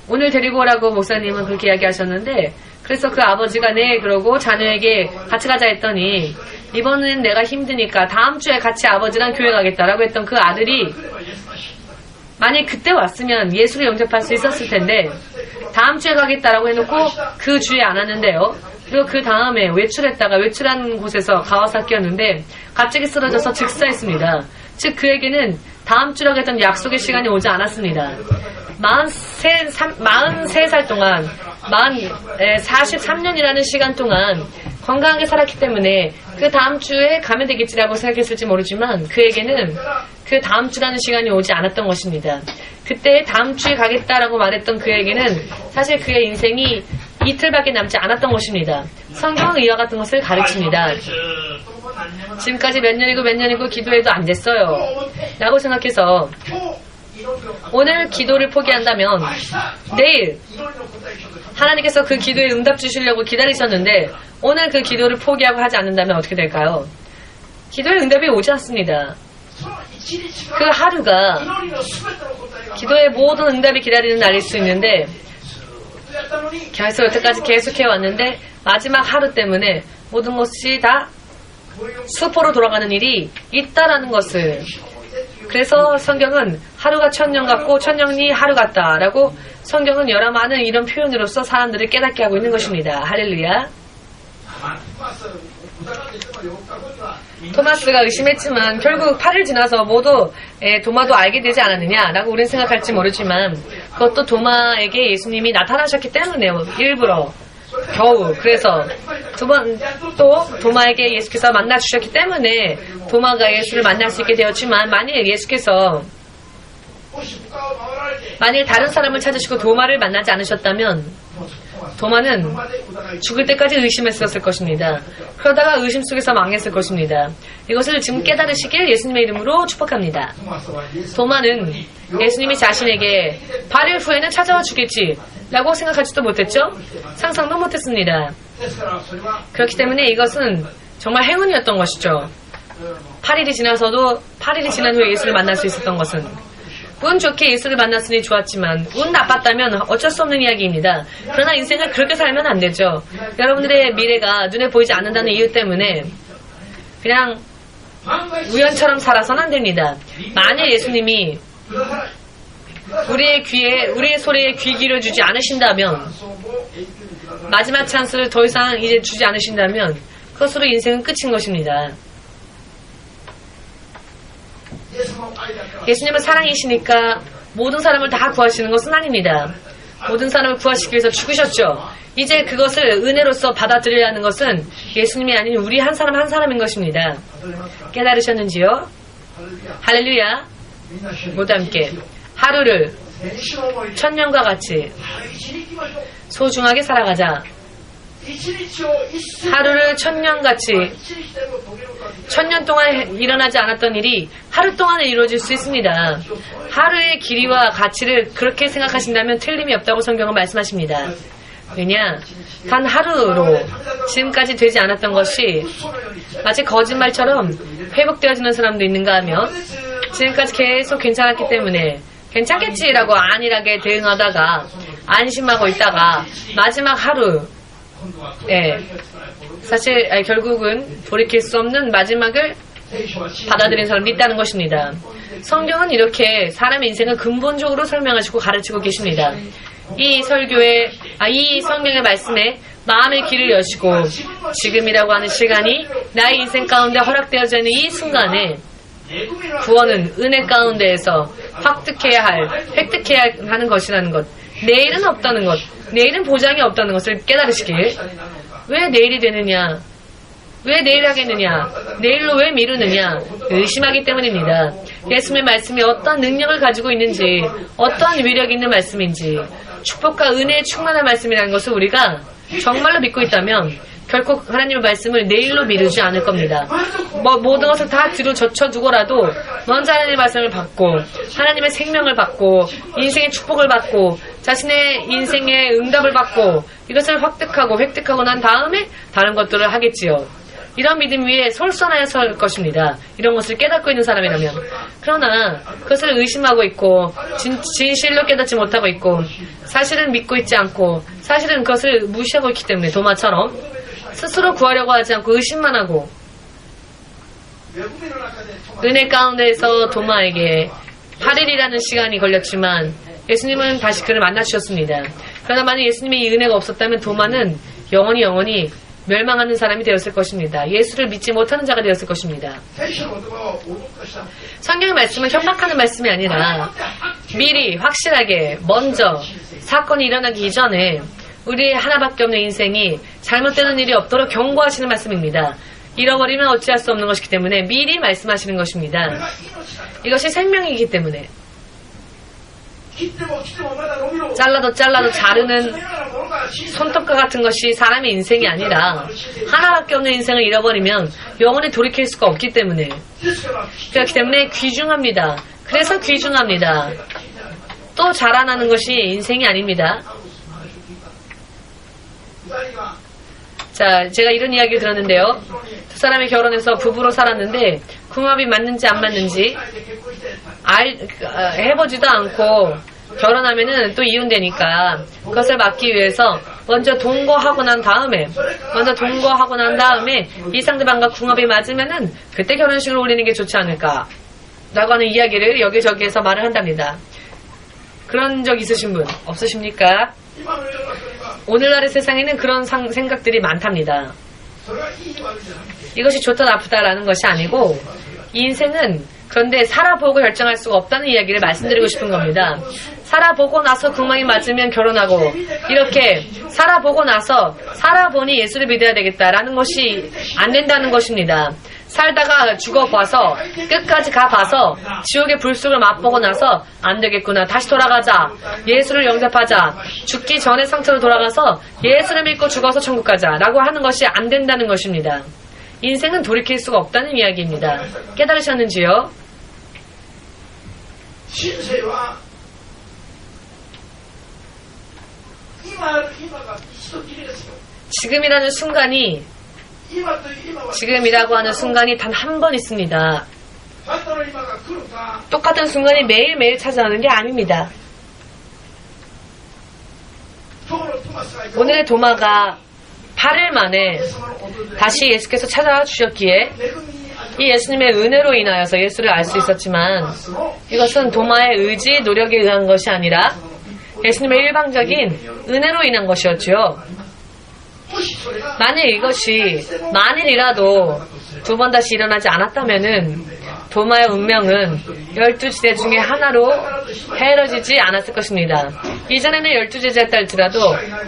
오늘 데리고 오라고 목사님은 그렇게 이야기하셨는데 그래서 그 아버지가 네 그러고 자녀에게 같이 가자 했더니 이번엔 내가 힘드니까 다음 주에 같이 아버지랑 교회 가겠다라고 했던 그 아들이 만약 그때 왔으면 예수를 영접할 수 있었을 텐데 다음 주에 가겠다라고 해놓고 그 주에 안 왔는데요. 그리고 그 다음에 외출한 곳에서 가와사키였는데 갑자기 쓰러져서 즉사했습니다. 즉 그에게는 다음 주라고 했던 약속의 시간이 오지 않았습니다. 43살 동안 43년이라는 시간 동안 건강하게 살았기 때문에 그 다음 주에 가면 되겠지라고 생각했을지 모르지만 그에게는 그 다음 주라는 시간이 오지 않았던 것입니다. 그때 다음 주에 가겠다라고 말했던 그에게는 사실 그의 인생이 이틀밖에 남지 않았던 것입니다. 성경은 이와 같은 것을 가르칩니다. 지금까지 몇 년이고 기도해도 안 됐어요. 라고 생각해서 오늘 기도를 포기한다면 내일 하나님께서 그 기도에 응답 주시려고 기다리셨는데 오늘 그 기도를 포기하고 하지 않는다면 어떻게 될까요? 기도에 응답이 오지 않습니다. 그 하루가 기도의 모든 응답이 기다리는 날일 수 있는데 계속 여태까지 계속해 왔는데 마지막 하루 때문에 모든 것이 다 수포로 돌아가는 일이 있다라는 것을, 그래서 성경은 하루가 천년 같고 천년이 하루 같다라고 성경은 여러 많은 이런 표현으로서 사람들을 깨닫게 하고 있는 것입니다. 할렐루야. 토마스가 의심했지만 결국 8일 지나서 모두 도마도 알게 되지 않았느냐라고 우리는 생각할지 모르지만 그것도 도마에게 예수님이 나타나셨기 때문에요. 일부러 겨우. 그래서 두 번 또 도마에게 예수께서 만나 주셨기 때문에 도마가 예수를 만날 수 있게 되었지만 만일 다른 사람을 찾으시고 도마를 만나지 않으셨다면 도마는 죽을 때까지 의심했었을 것입니다. 그러다가 의심 속에서 망했을 것입니다. 이것을 지금 깨달으시길 예수님의 이름으로 축복합니다. 도마는 예수님이 자신에게 8일 후에는 찾아와 주겠지 라고 생각하지도 못했죠? 상상도 못했습니다. 그렇기 때문에 이것은 정말 행운이었던 것이죠. 8일이 지난 후에 예수를 만날 수 있었던 것은 운 좋게 예수를 만났으니 좋았지만 운 나빴다면 어쩔 수 없는 이야기입니다. 그러나 인생을 그렇게 살면 안 되죠. 여러분들의 미래가 눈에 보이지 않는다는 이유 때문에 그냥 우연처럼 살아서는 안 됩니다. 만일 예수님이 우리의 소리에 귀 기울여주지 않으신다면, 마지막 찬스를 더 이상 이제 주지 않으신다면 그것으로 인생은 끝인 것입니다. 예수님은 사랑이시니까 모든 사람을 다 구하시는 것은 아닙니다. 모든 사람을 구하시기 위해서 죽으셨죠. 이제 그것을 은혜로서 받아들여야 하는 것은 예수님이 아닌 우리 한 사람 한 사람인 것입니다. 깨달으셨는지요? 할렐루야. 모두 함께 하루를 천년과 같이 소중하게 살아가자. 하루를 천년같이, 천년 동안 일어나지 않았던 일이 하루 동안에 이루어질 수 있습니다. 하루의 길이와 가치를 그렇게 생각하신다면 틀림이 없다고 성경은 말씀하십니다. 왜냐? 단 하루로 지금까지 되지 않았던 것이 마치 거짓말처럼 회복되어지는 사람도 있는가 하면 지금까지 계속 괜찮았기 때문에 괜찮겠지라고 안일하게 대응하다가 안심하고 있다가 마지막 하루, 사실 결국은 돌이킬 수 없는 마지막을 받아들인 사람도 있다는 것입니다. 성경은 이렇게 사람의 인생을 근본적으로 설명하시고 가르치고 계십니다. 이 성경의 말씀에 마음의 길을 여시고 지금이라고 하는 시간이 나의 인생 가운데 허락되어져 있는 이 순간에 구원은 은혜 가운데에서 획득해야 하는 것이라는 것, 내일은 없다는 것, 내일은 보장이 없다는 것을 깨달으시길. 왜 내일이 되느냐? 왜 내일 하겠느냐? 내일로 왜 미루느냐? 의심하기 때문입니다. 예수님의 말씀이 어떤 능력을 가지고 있는지, 어떠한 위력이 있는 말씀인지, 축복과 은혜에 충만한 말씀이라는 것을 우리가 정말로 믿고 있다면 결코 하나님의 말씀을 내일로 미루지 않을 겁니다. 모든 것을 다 뒤로 젖혀두고라도 먼저 하나님의 말씀을 받고 하나님의 생명을 받고 인생의 축복을 받고 자신의 인생의 응답을 받고 이것을 획득하고 난 다음에 다른 것들을 하겠지요. 이런 믿음 위에 솔선하여 설 것입니다. 이런 것을 깨닫고 있는 사람이라면. 그러나 그것을 의심하고 있고 진실로 깨닫지 못하고 있고 사실을 믿고 있지 않고 사실은 그것을 무시하고 있기 때문에 도마처럼 스스로 구하려고 하지 않고 의심만 하고 은혜 가운데에서 도마에게 8일이라는 시간이 걸렸지만 예수님은 다시 그를 만나주셨습니다. 그러나 만약 예수님의 이 은혜가 없었다면 도마는 영원히 멸망하는 사람이 되었을 것입니다. 예수를 믿지 못하는 자가 되었을 것입니다. 성경의 말씀은 협박하는 말씀이 아니라 미리 확실하게 먼저 사건이 일어나기 이전에 우리의 하나밖에 없는 인생이 잘못되는 일이 없도록 경고하시는 말씀입니다. 잃어버리면 어찌할 수 없는 것이기 때문에 미리 말씀하시는 것입니다. 이것이 생명이기 때문에 잘라도 자르는 손톱과 같은 것이 사람의 인생이 아니라 하나밖에 없는 인생을 잃어버리면 영원히 돌이킬 수가 없기 때문에 그렇기 때문에 귀중합니다. 그래서 귀중합니다. 또 자라나는 것이 인생이 아닙니다. 자, 제가 이런 이야기를 들었는데요. 두 사람이 결혼해서 부부로 살았는데 궁합이 맞는지 안 맞는지 해보지도 않고 결혼하면은 또 이혼되니까 그것을 막기 위해서 먼저 동거하고 난 다음에 이 상대방과 궁합이 맞으면은 그때 결혼식을 올리는 게 좋지 않을까 라고 하는 이야기를 여기저기에서 말을 한답니다. 그런 적 있으신 분 없으십니까? 오늘날의 세상에는 그런 생각들이 많답니다. 이것이 좋다 나쁘다라는 것이 아니고 이 인생은 그런데 살아보고 결정할 수가 없다는 이야기를 말씀드리고 싶은 겁니다. 살아보고 나서 궁합이 맞으면 결혼하고 이렇게 살아보고 나서 살아보니 예수를 믿어야 되겠다라는 것이 안 된다는 것입니다. 살다가 죽어봐서 끝까지 가봐서 지옥의 불속을 맛보고 나서 안 되겠구나 다시 돌아가자 예수를 영접하자 죽기 전의 상태로 돌아가서 예수를 믿고 죽어서 천국 가자 라고 하는 것이 안 된다는 것입니다. 인생은 돌이킬 수가 없다는 이야기입니다. 깨달으셨는지요? 지금이라는 순간이 지금이라고 하는 순간이 단 한 번 있습니다. 똑같은 순간이 매일매일 찾아오는 게 아닙니다. 오늘의 도마가 8일 만에 다시 예수께서 찾아와 주셨기에 이 예수님의 은혜로 인하여서 예수를 알 수 있었지만 이것은 도마의 의지, 노력에 의한 것이 아니라 예수님의 일방적인 은혜로 인한 것이었죠. 만일이라도 두 번 다시 일어나지 않았다면은 도마의 운명은 12제자 중에 하나로 헤어지지 않았을 것입니다. 이전에는 12제자였다 할지라도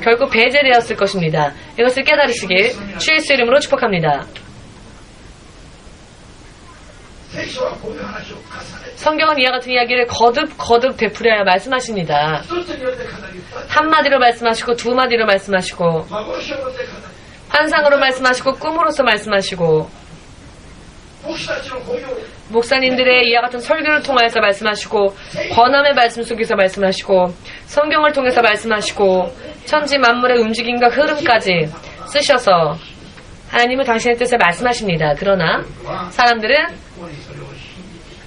결국 배제되었을 것입니다. 이것을 깨달으시길 주의 예수 이름으로 축복합니다. 성경은 이와 같은 이야기를 거듭 되풀이하여 말씀하십니다. 한마디로 말씀하시고 두마디로 말씀하시고 환상으로 말씀하시고 꿈으로서 말씀하시고 목사님들의 이와 같은 설교를 통하여서 말씀하시고 권함의 말씀 속에서 말씀하시고 성경을 통해서 말씀하시고 천지 만물의 움직임과 흐름까지 쓰셔서 하나님은 당신의 뜻을 말씀하십니다. 그러나 사람들은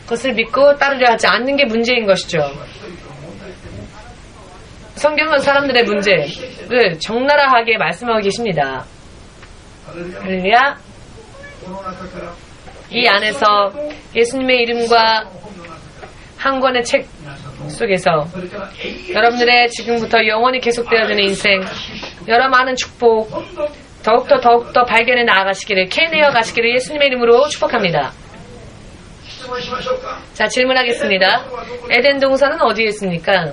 그것을 믿고 따르려 하지 않는 게 문제인 것이죠. 성경은 사람들의 문제를 적나라하게 말씀하고 계십니다. 할렐루야. 이 안에서 예수님의 이름과 한 권의 책 속에서 여러분들의 지금부터 영원히 계속되어지는 인생, 여러 많은 축복, 더욱더 발견해 나아가시기를, 캐내어 가시기를 예수님의 이름으로 축복합니다. 자, 질문하겠습니다. 에덴 동산은 어디에 있습니까?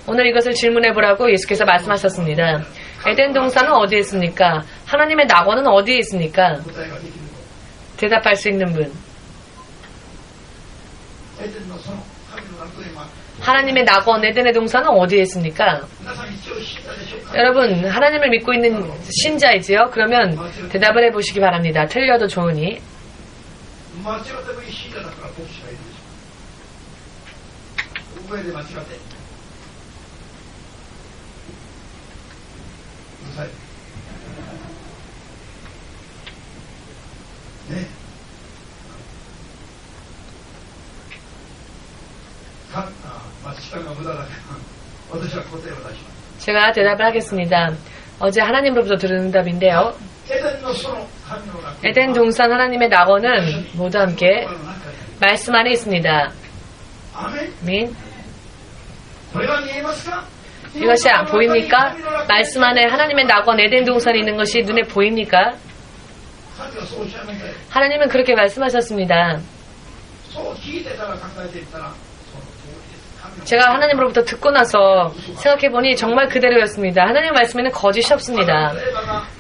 오늘 이것을 질문해보라고 예수께서 말씀하셨습니다. 에덴 동산은 어디에 있습니까? 하나님의 낙원은 어디에 있습니까? 대답할 수 있는 분. 하나님의 낙원, 에덴의 동산은 어디에 있습니까? 여러분, 하나님을 믿고 있는 신자이지요? 그러면 대답을 해보시기 바랍니다. 틀려도 좋으니. 제가 대답을 하겠습니다. 어제 하나님으로부터 들은 응답인데요. 에덴 동산 하나님의 낙원은 모두 함께 말씀 안에 있습니다. 아멘. 이것이 보입니까? 말씀 안에 하나님의 낙원 에덴 동산이 있는 것이 눈에 보입니까? 하나님은 그렇게 말씀하셨습니다. 제가 하나님으로부터 듣고 나서 생각해보니 정말 그대로였습니다. 하나님의 말씀에는 거짓이 없습니다.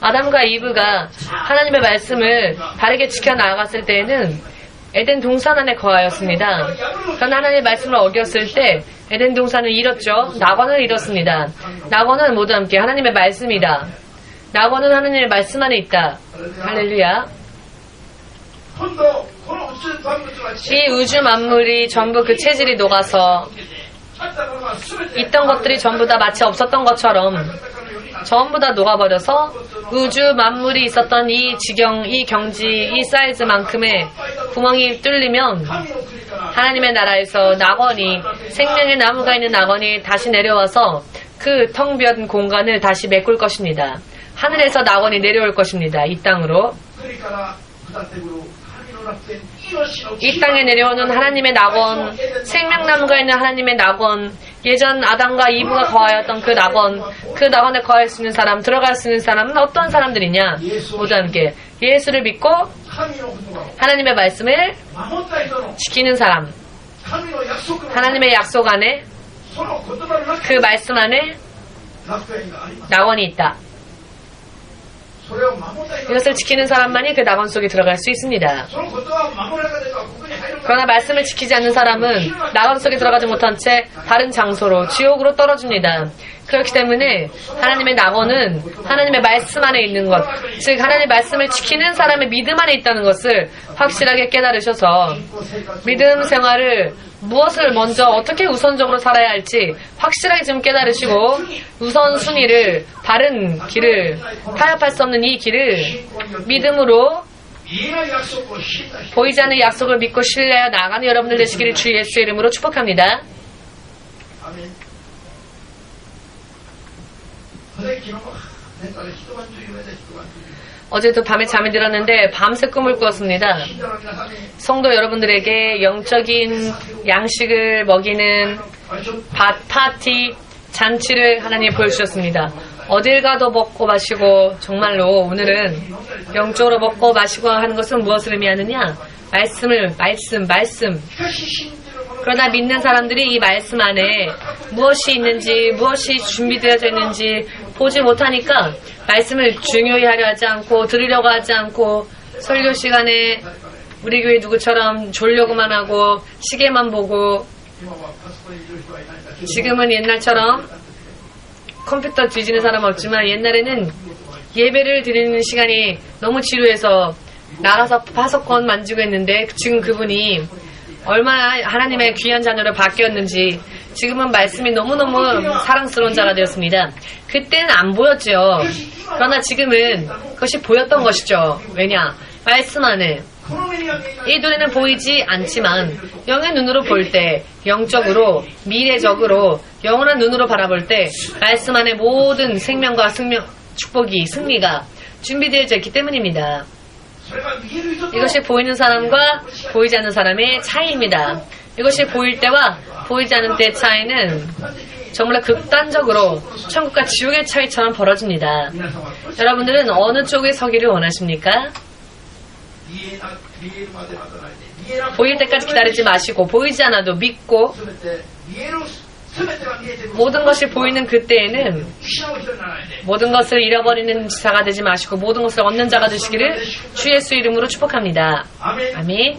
아담과 이브가 하나님의 말씀을 바르게 지켜나갔을 때에는 에덴 동산 안에 거하였습니다. 그러나 하나님의 말씀을 어겼을 때 에덴 동산을 잃었죠. 낙원을 잃었습니다. 낙원은 모두 함께 하나님의 말씀이다. 낙원은 하나님의 말씀 안에 있다. 할렐루야. 이 우주 만물이 전부 그 체질이 녹아서 있던 것들이 전부 다 마치 없었던 것처럼 전부 다 녹아버려서 우주 만물이 있었던 이 지경, 이 경지, 이 사이즈만큼의 구멍이 뚫리면 하나님의 나라에서 낙원이, 생명의 나무가 있는 낙원이 다시 내려와서 그 텅 비었던 공간을 다시 메꿀 것입니다. 하늘에서 낙원이 내려올 것입니다. 이 땅으로. 이 땅에 내려오는 하나님의 낙원, 생명나무가 있는 하나님의 낙원, 예전 아담과 이브가 거하였던 그 낙원에 거할 수 있는 사람, 들어갈 수 있는 사람은 어떤 사람들이냐? 모두 함께 예수를 믿고 하나님의 말씀을 지키는 사람, 하나님의 약속 안에, 그 말씀 안에 낙원이 있다. 이것을 지키는 사람만이 그 낙원 속에 들어갈 수 있습니다. 그러나 말씀을 지키지 않는 사람은 낙원 속에 들어가지 못한 채 다른 장소로, 지옥으로 떨어집니다. 그렇기 때문에 하나님의 낙원은 하나님의 말씀 안에 있는 것, 즉 하나님의 말씀을 지키는 사람의 믿음 안에 있다는 것을 확실하게 깨달으셔서 믿음 생활을 무엇을 먼저 어떻게 우선적으로 살아야 할지 확실하게 지금 깨달으시고 우선순위를, 바른 길을, 타협할 수 없는 이 길을 믿음으로 보이지 않는 약속을 믿고 신뢰하여 나아가는 여러분들 되시기를 주 예수의 이름으로 축복합니다. 어제도 밤에 잠이 들었는데 밤새 꿈을 꾸었습니다. 성도 여러분들에게 영적인 양식을 먹이는 파티, 잔치를 하나님 보여주셨습니다. 어딜 가도 먹고 마시고, 정말로 오늘은 영적으로 먹고 마시고 하는 것은 무엇을 의미하느냐? 말씀. 그러나 믿는 사람들이 이 말씀 안에 무엇이 있는지, 무엇이 준비되어져 있는지 보지 못하니까 말씀을 중요히 하려 하지 않고, 들으려고 하지 않고, 설교 시간에 우리 교회 누구처럼 졸려고만 하고 시계만 보고, 지금은 옛날처럼 컴퓨터 뒤지는 사람 없지만 옛날에는 예배를 드리는 시간이 너무 지루해서 나가서 파소콘 만지고 했는데, 지금 그분이 얼마나 하나님의 귀한 자녀로 바뀌었는지, 지금은 말씀이 너무너무 사랑스러운 자가 되었습니다. 그때는 안 보였죠. 그러나 지금은 그것이 보였던 것이죠. 왜냐? 말씀 안에 이 눈에는 보이지 않지만 영의 눈으로 볼 때, 영적으로, 미래적으로, 영원한 눈으로 바라볼 때 말씀 안에 모든 생명과 축복이, 승리가 준비되어져 있기 때문입니다. 이것이 보이는 사람과 보이지 않는 사람의 차이입니다. 이것이 보일 때와 보이지 않는 때의 차이는 정말 극단적으로 천국과 지옥의 차이처럼 벌어집니다. 여러분들은 어느 쪽에 서기를 원하십니까? 보일 때까지 기다리지 마시고, 보이지 않아도 믿고, 모든 것이 보이는 그때에는 모든 것을 잃어버리는 자가 되지 마시고 모든 것을 얻는 자가 되시기를 주 예수 이름으로 축복합니다. 아멘.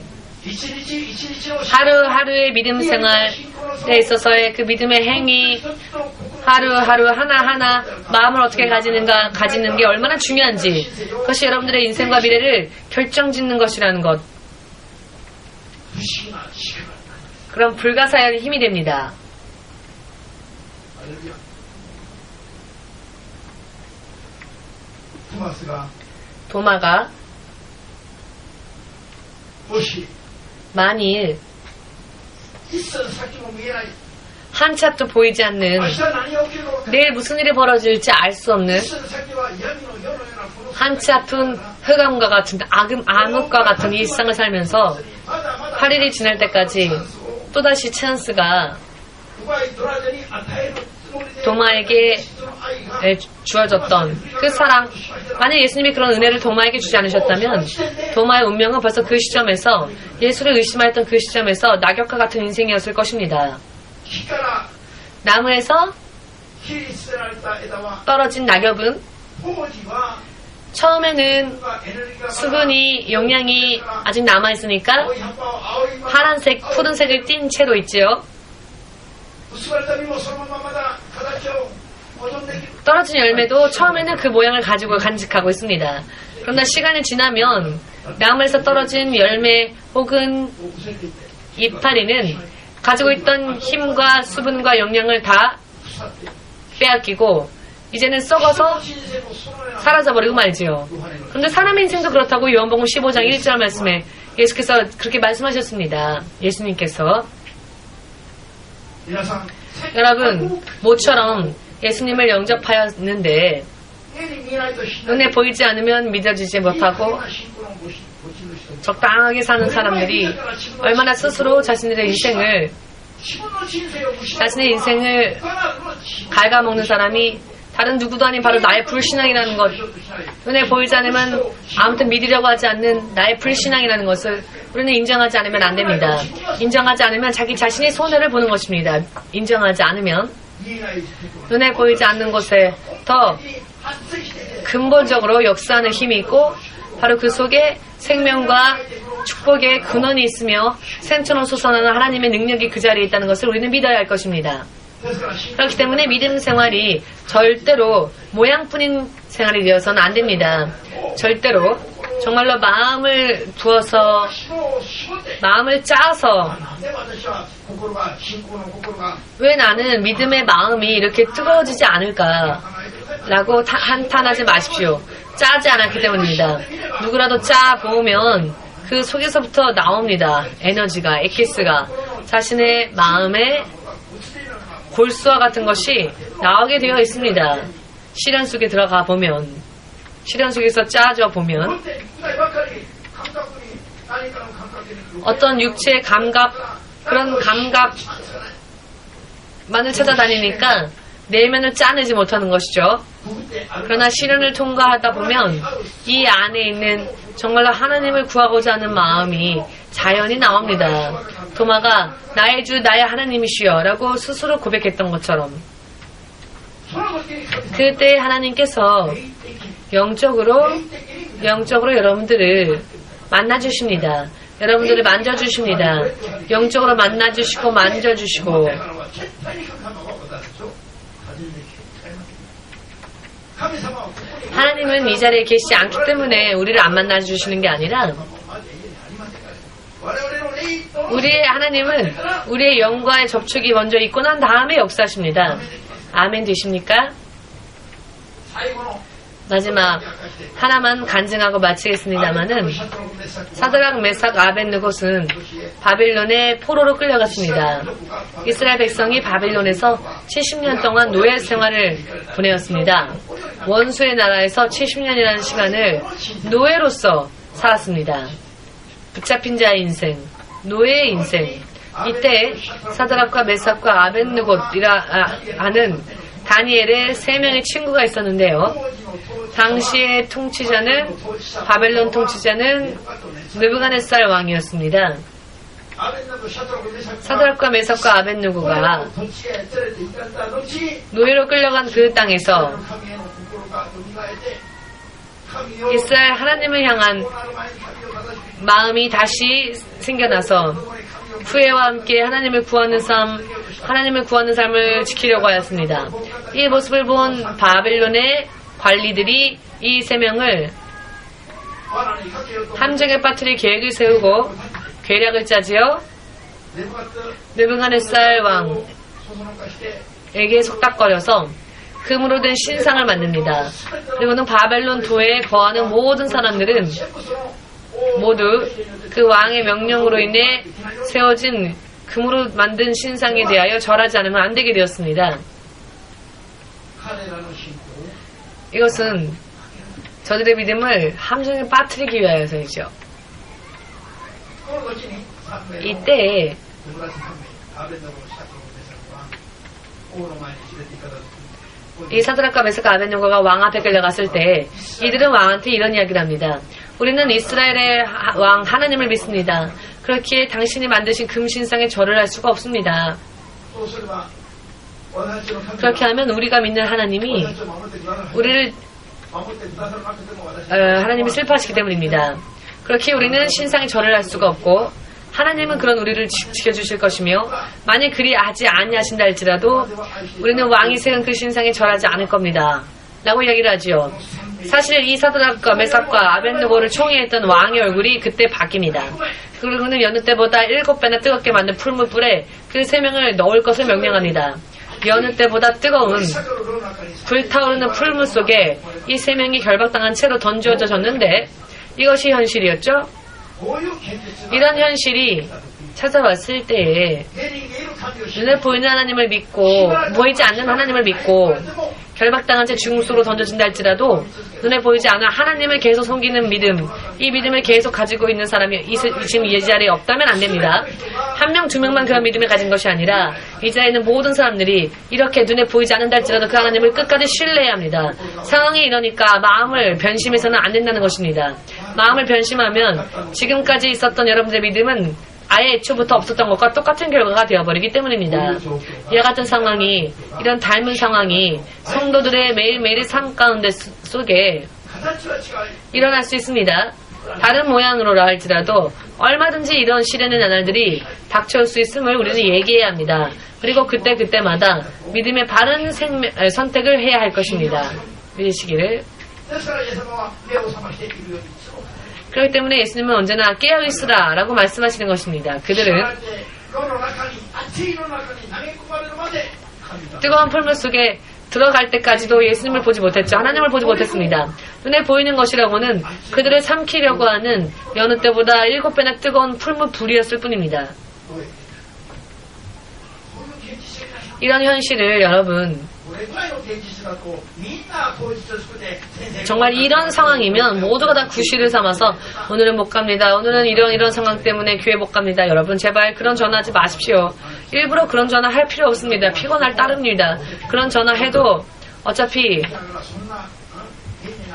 하루하루의 믿음 생활에 있어서의 그 믿음의 행위, 하루하루 하나하나 마음을 어떻게 가지는 게 얼마나 중요한지, 그것이 여러분들의 인생과 미래를 결정짓는 것이라는 것. 그럼 불가사의 힘이 됩니다. 도마가 만일 한치 앞도 보이지 않는, 내일 무슨 일이 벌어질지 알 수 없는 한치 앞은 흑암과 같은, 암흑과 같은 일상을 살면서 8일이 지날 때까지 또다시 찬스가 도마에게 주어졌던 그 사랑, 만약 예수님이 그런 은혜를 도마에게 주지 않으셨다면 도마의 운명은 벌써 그 시점에서, 예수를 의심하였던 그 시점에서 낙엽과 같은 인생이었을 것입니다. 나무에서 떨어진 낙엽은 처음에는 수분이, 영양이 아직 남아있으니까 파란색, 푸른색을 띤 채로 있지요. 떨어진 열매도 처음에는 그 모양을 가지고 간직하고 있습니다. 그러나 시간이 지나면 나무에서 떨어진 열매 혹은 이파리는 가지고 있던 힘과 수분과 영양을 다 빼앗기고 이제는 썩어서 사라져버리고 말지요. 그런데 사람의 인생도 그렇다고 요한복음 15장 1절 말씀에 예수께서 그렇게 말씀하셨습니다. 예수님께서 여러분 모처럼 예수님을 영접하였는데 눈에 보이지 않으면 믿어지지 못하고 적당하게 사는 사람들이 얼마나 스스로 자신의 인생을 갉아먹는 사람이 다른 누구도 아닌 바로 나의 불신앙이라는 것, 눈에 보이지 않으면 아무튼 믿으려고 하지 않는 나의 불신앙이라는 것을 우리는 인정하지 않으면 안 됩니다. 인정하지 않으면 자기 자신의 손해를 보는 것입니다. 인정하지 않으면 눈에 보이지 않는 곳에 더 근본적으로 역사하는 힘이 있고 바로 그 속에 생명과 축복의 근원이 있으며 생처럼 솟아나는 하나님의 능력이 그 자리에 있다는 것을 우리는 믿어야 할 것입니다. 그렇기 때문에 믿음 생활이 절대로 모양뿐인 생활이 되어서는 안 됩니다. 절대로 정말로 마음을 두어서 마음을 짜서 왜 나는 믿음의 마음이 이렇게 뜨거워지지 않을까 라고 한탄하지 마십시오. 짜지 않았기 때문입니다. 누구라도 짜 보면 그 속에서부터 나옵니다. 에너지가, 엑기스가 자신의 마음에 골수와 같은 것이 나오게 되어 있습니다. 시련 속에 들어가 보면, 시련 속에서 짜져 보면 어떤 육체의 감각, 그런 감각만을 찾아다니니까 내면을 짜내지 못하는 것이죠. 그러나 시련을 통과하다 보면 이 안에 있는 정말로 하나님을 구하고자 하는 마음이 자연히 나옵니다. 도마가 나의 주 나의 하나님이시여 라고 스스로 고백했던 것처럼 그때 하나님께서 영적으로 여러분들을 만나주십니다. 여러분들을 만져주십니다. 영적으로 만나주시고 만져주시고 하나님은 이 자리에 계시지 않기 때문에 우리를 안 만나주시는 게 아니라 우리의 하나님은 우리의 영과의 접촉이 먼저 있고 난 다음에 역사하십니다. 아멘 되십니까? 마지막 하나만 간증하고 마치겠습니다마는 사드락 메삭 아벳느고는 바빌론의 포로로 끌려갔습니다. 이스라엘 백성이 바빌론에서 70년 동안 노예 생활을 보내었습니다. 원수의 나라에서 70년이라는 시간을 노예로서 살았습니다. 붙잡힌 자의 인생, 노예의 인생. 이때 사드락과 메삭과 아벳느고이라 하는 다니엘의 3명의 친구가 있었는데요. 당시의 통치자는 바벨론 통치자는 느부갓네살 왕이었습니다. 사드락과 메삭과 아벳느고가 노예로 끌려간 그 땅에서 이스라엘 하나님을 향한 마음이 다시 생겨나서 후회와 함께 하나님을 구하는 삶을 지키려고 하였습니다. 이 모습을 본 바벨론의 관리들이 이 3명을 함정에 빠뜨릴 계획을 세우고 계략을 짜지요. 느부갓네살 왕에게 속닥거려서 금으로 된 신상을 만듭니다. 그리고는 바벨론 도에 거하는 모든 사람들은 모두 그 왕의 명령으로 인해 세워진 금으로 만든 신상에 대하여 절하지 않으면 안 되게 되었습니다. 이것은 저들의 믿음을 함정에 빠뜨리기 위하여서이죠. 이때 이 사드락과 메삭과 아벳느고가 왕 앞에 끌려갔을 때 이들은 왕한테 이런 이야기를 합니다. 우리는 이스라엘의 왕 하나님을 믿습니다. 그렇기에 당신이 만드신 금신상에 절을 할 수가 없습니다. 그렇게 하면 우리가 믿는 하나님이 우리를 하나님이 슬퍼하시기 때문입니다. 그렇게 우리는 신상에 절을 할 수가 없고 하나님은 그런 우리를 지켜주실 것이며 만일 그리하지 아니하신다 할지라도 우리는 왕이 세운 그 신상에 절하지 않을 겁니다. 라고 이야기를 하지요. 사실 이 사드락과 메삭과 아벳느고를 총애했던 왕의 얼굴이 그때 바뀝니다. 그리고는 여느 때보다 7배나 뜨겁게 만든 풀무불에 그 3명을 넣을 것을 명령합니다. 여느 때보다 뜨거운 불타오르는 풀무 속에 이 3명이 결박당한 채로 던져졌는데 이것이 현실이었죠. 이런 현실이 찾아왔을 때에 눈에 보이는 하나님을 믿고 보이지 않는 하나님을 믿고 결박당한 채 죽음 속으로 던져진다 할지라도 눈에 보이지 않아 하나님을 계속 섬기는 믿음, 이 믿음을 계속 가지고 있는 사람이 지금 이 자리에 없다면 안 됩니다. 1명, 2명만 그런 믿음을 가진 것이 아니라 이 자리에 있는 모든 사람들이 이렇게 눈에 보이지 않는다 할지라도 그 하나님을 끝까지 신뢰해야 합니다. 상황이 이러니까 마음을 변심해서는 안 된다는 것입니다. 마음을 변심하면 지금까지 있었던 여러분들의 믿음은 아예 애초부터 없었던 것과 똑같은 결과가 되어버리기 때문입니다. 이와 같은 상황이, 이런 닮은 상황이 성도들의 매일매일의 삶 가운데 속에 일어날 수 있습니다. 다른 모양으로라 할지라도 얼마든지 이런 시련의 나날들이 닥쳐올 수 있음을 우리는 얘기해야 합니다. 그리고 그때마다 믿음의 바른 선택을 해야 할 것입니다. 믿으시기를. 그렇기 때문에 예수님은 언제나 깨어있으라 라고 말씀하시는 것입니다. 그들은 뜨거운 풀물 속에 들어갈 때까지도 예수님을 보지 못했죠. 하나님을 보지 못했습니다. 눈에 보이는 것이라고는 그들을 삼키려고 하는 여느 때보다 7배나 뜨거운 풀물 불이었을 뿐입니다. 이런 현실을 여러분, 정말 이런 상황이면 모두가 다 구실을 삼아서 오늘은 못 갑니다. 오늘은 이런 상황 때문에 교회 못 갑니다. 여러분 제발 그런 전화하지 마십시오. 일부러 그런 전화 할 필요 없습니다. 피곤할 따름입니다. 그런 전화 해도 어차피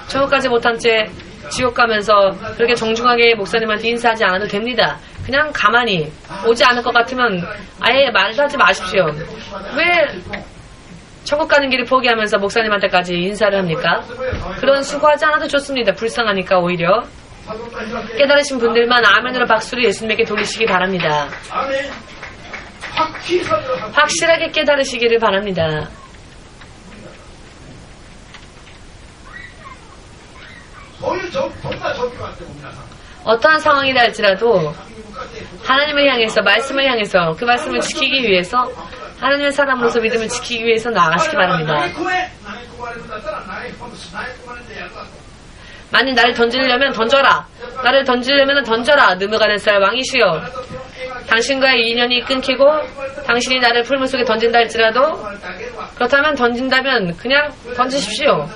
천국까지 못한 채 지옥 가면서 그렇게 정중하게 목사님한테 인사하지 않아도 됩니다. 그냥 가만히 오지 않을 것 같으면 아예 말도 하지 마십시오. 왜 천국 가는 길을 포기하면서 목사님한테까지 인사를 합니까? 그런 수고하지 않아도 좋습니다. 불쌍하니까 오히려. 깨달으신 분들만 아멘으로 박수를 예수님에게 돌리시기 바랍니다. 확실하게 깨달으시기를 바랍니다. 어떠한 상황이라 할지라도 하나님을 향해서, 말씀을 향해서, 그 말씀을 지키기 위해서, 하나님의 사람으로서 믿음을 지키기 위해서 나아가시기 바랍니다. 만일 나를 던지려면 던져라. 나를 던지려면 던져라. 느부갓네살 왕이시여. 당신과의 인연이 끊기고 당신이 나를 풀물 속에 던진다 할지라도 그렇다면 던진다면 그냥 던지십시오.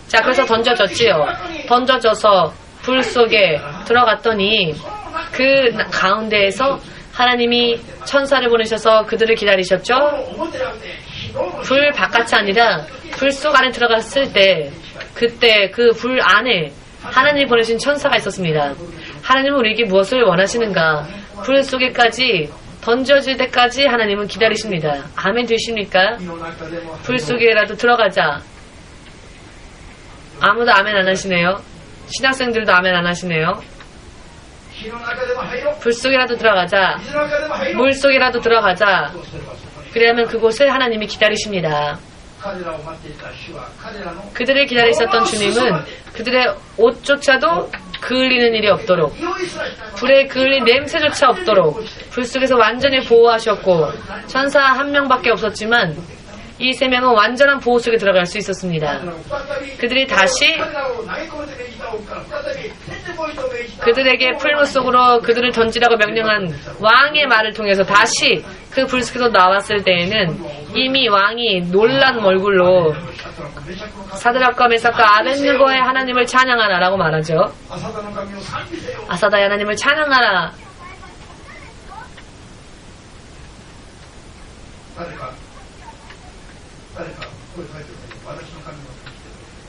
자, 그래서 던져졌지요. 던져져서 불 속에 들어갔더니 그 가운데에서 하나님이 천사를 보내셔서 그들을 기다리셨죠. 불 바깥이 아니라 불 속 안에 들어갔을 때 그때 그 불 안에 하나님이 보내신 천사가 있었습니다. 하나님은 우리에게 무엇을 원하시는가? 불 속에까지 던져질 때까지 하나님은 기다리십니다. 아멘 되십니까? 불 속에라도 들어가자. 아무도 아멘 안 하시네요. 신학생들도 아멘 안 하시네요. 불 속이라도 들어가자. 물 속이라도 들어가자. 그래야만 그곳을 하나님이 기다리십니다. 그들을 기다리셨던 주님은 그들의 옷조차도 그을리는 일이 없도록, 불에 그을린 냄새조차 없도록 불 속에서 완전히 보호하셨고, 천사 한 명밖에 없었지만 이 3명은 완전한 보호 속에 들어갈 수 있었습니다. 그들이 다시 그들에게 풀무 속으로 그들을 던지라고 명령한 왕의 말을 통해서 다시 그 불 속에서 나왔을 때에는 이미 왕이 놀란 얼굴로 사드락과 메삭과 아벳느고의 하나님을 찬양하라 라고 말하죠. 아사다의 하나님을 찬양하라.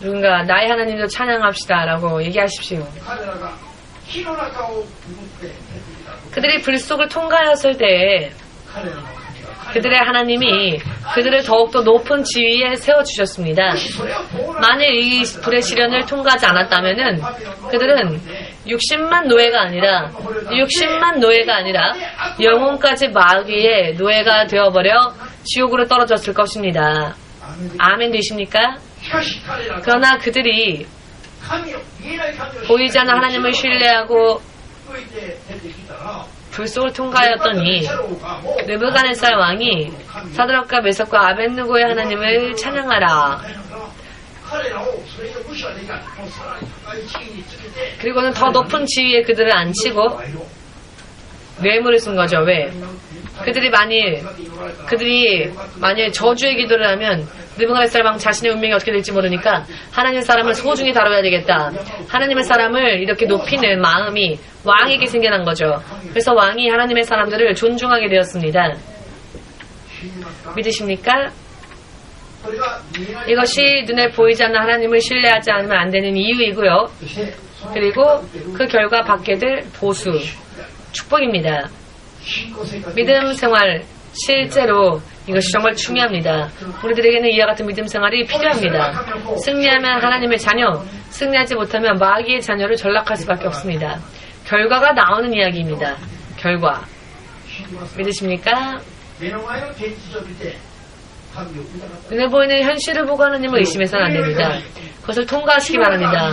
누군가 나의 하나님도 찬양합시다 라고 얘기하십시오. 그들이 불 속을 통과하였을 때 그들의 하나님이 그들을 더욱더 높은 지위에 세워주셨습니다. 만일 이 불의 시련을 통과하지 않았다면은 그들은 60만 노예가 아니라 영혼까지 마귀의 노예가 되어버려 지옥으로 떨어졌을 것입니다. 아멘 되십니까? 그러나 그들이 보이지 않는 하나님을 신뢰하고 불 속을 통과하였더니 느부갓네살 왕이 사드락과 메삭과 아벳느고의 하나님을 찬양하라. 그리고는 더 높은 지위에 그들을 앉히고 뇌물을 쓴 거죠. 왜? 그들이 만일 저주의 기도를 하면 느부갓네살 왕 자신의 운명이 어떻게 될지 모르니까 하나님의 사람을 소중히 다뤄야 되겠다. 하나님의 사람을 이렇게 높이는 마음이 왕에게 생겨난 거죠. 그래서 왕이 하나님의 사람들을 존중하게 되었습니다. 믿으십니까? 이것이 눈에 보이지 않는 하나님을 신뢰하지 않으면 안 되는 이유이고요. 그리고 그 결과 받게 될 보수, 축복입니다. 믿음 생활, 실제로 이것이 정말 중요합니다. 우리들에게는 이와 같은 믿음 생활이 필요합니다. 승리하면 하나님의 자녀, 승리하지 못하면 마귀의 자녀를 전락할 수밖에 없습니다. 결과가 나오는 이야기입니다. 결과. 믿으십니까? 눈에 보이는 현실을 보고 하나님을 의심해서는 안 됩니다. 그것을 통과하시기 바랍니다.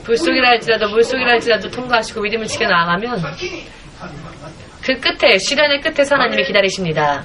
불속이라 할지라도 물속이라 할지라도 통과하시고 믿음을 지켜 나아가면 그 끝에, 시련의 끝에서 하나님이 기다리십니다.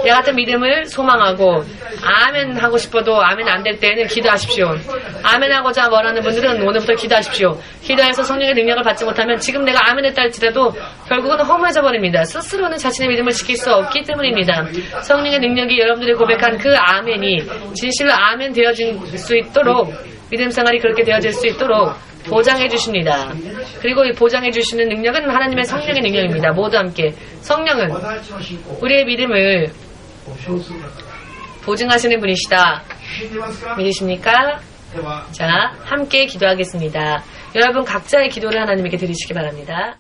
이와 같은 믿음을 소망하고 아멘 하고 싶어도 아멘 안 될 때에는 기도하십시오. 아멘 하고자 원하는 분들은 오늘부터 기도하십시오. 기도해서 성령의 능력을 받지 못하면 지금 내가 아멘 했다 할지라도 결국은 허무해져 버립니다. 스스로는 자신의 믿음을 지킬 수 없기 때문입니다. 성령의 능력이 여러분들이 고백한 그 아멘이 진실로 아멘 되어질 수 있도록, 믿음 생활이 그렇게 되어질 수 있도록 보장해 주십니다. 그리고 이 보장해 주시는 능력은 하나님의 성령의 능력입니다. 모두 함께. 성령은 우리의 믿음을 보증하시는 분이시다. 믿으십니까? 자, 함께 기도하겠습니다. 여러분 각자의 기도를 하나님에게 드리시기 바랍니다.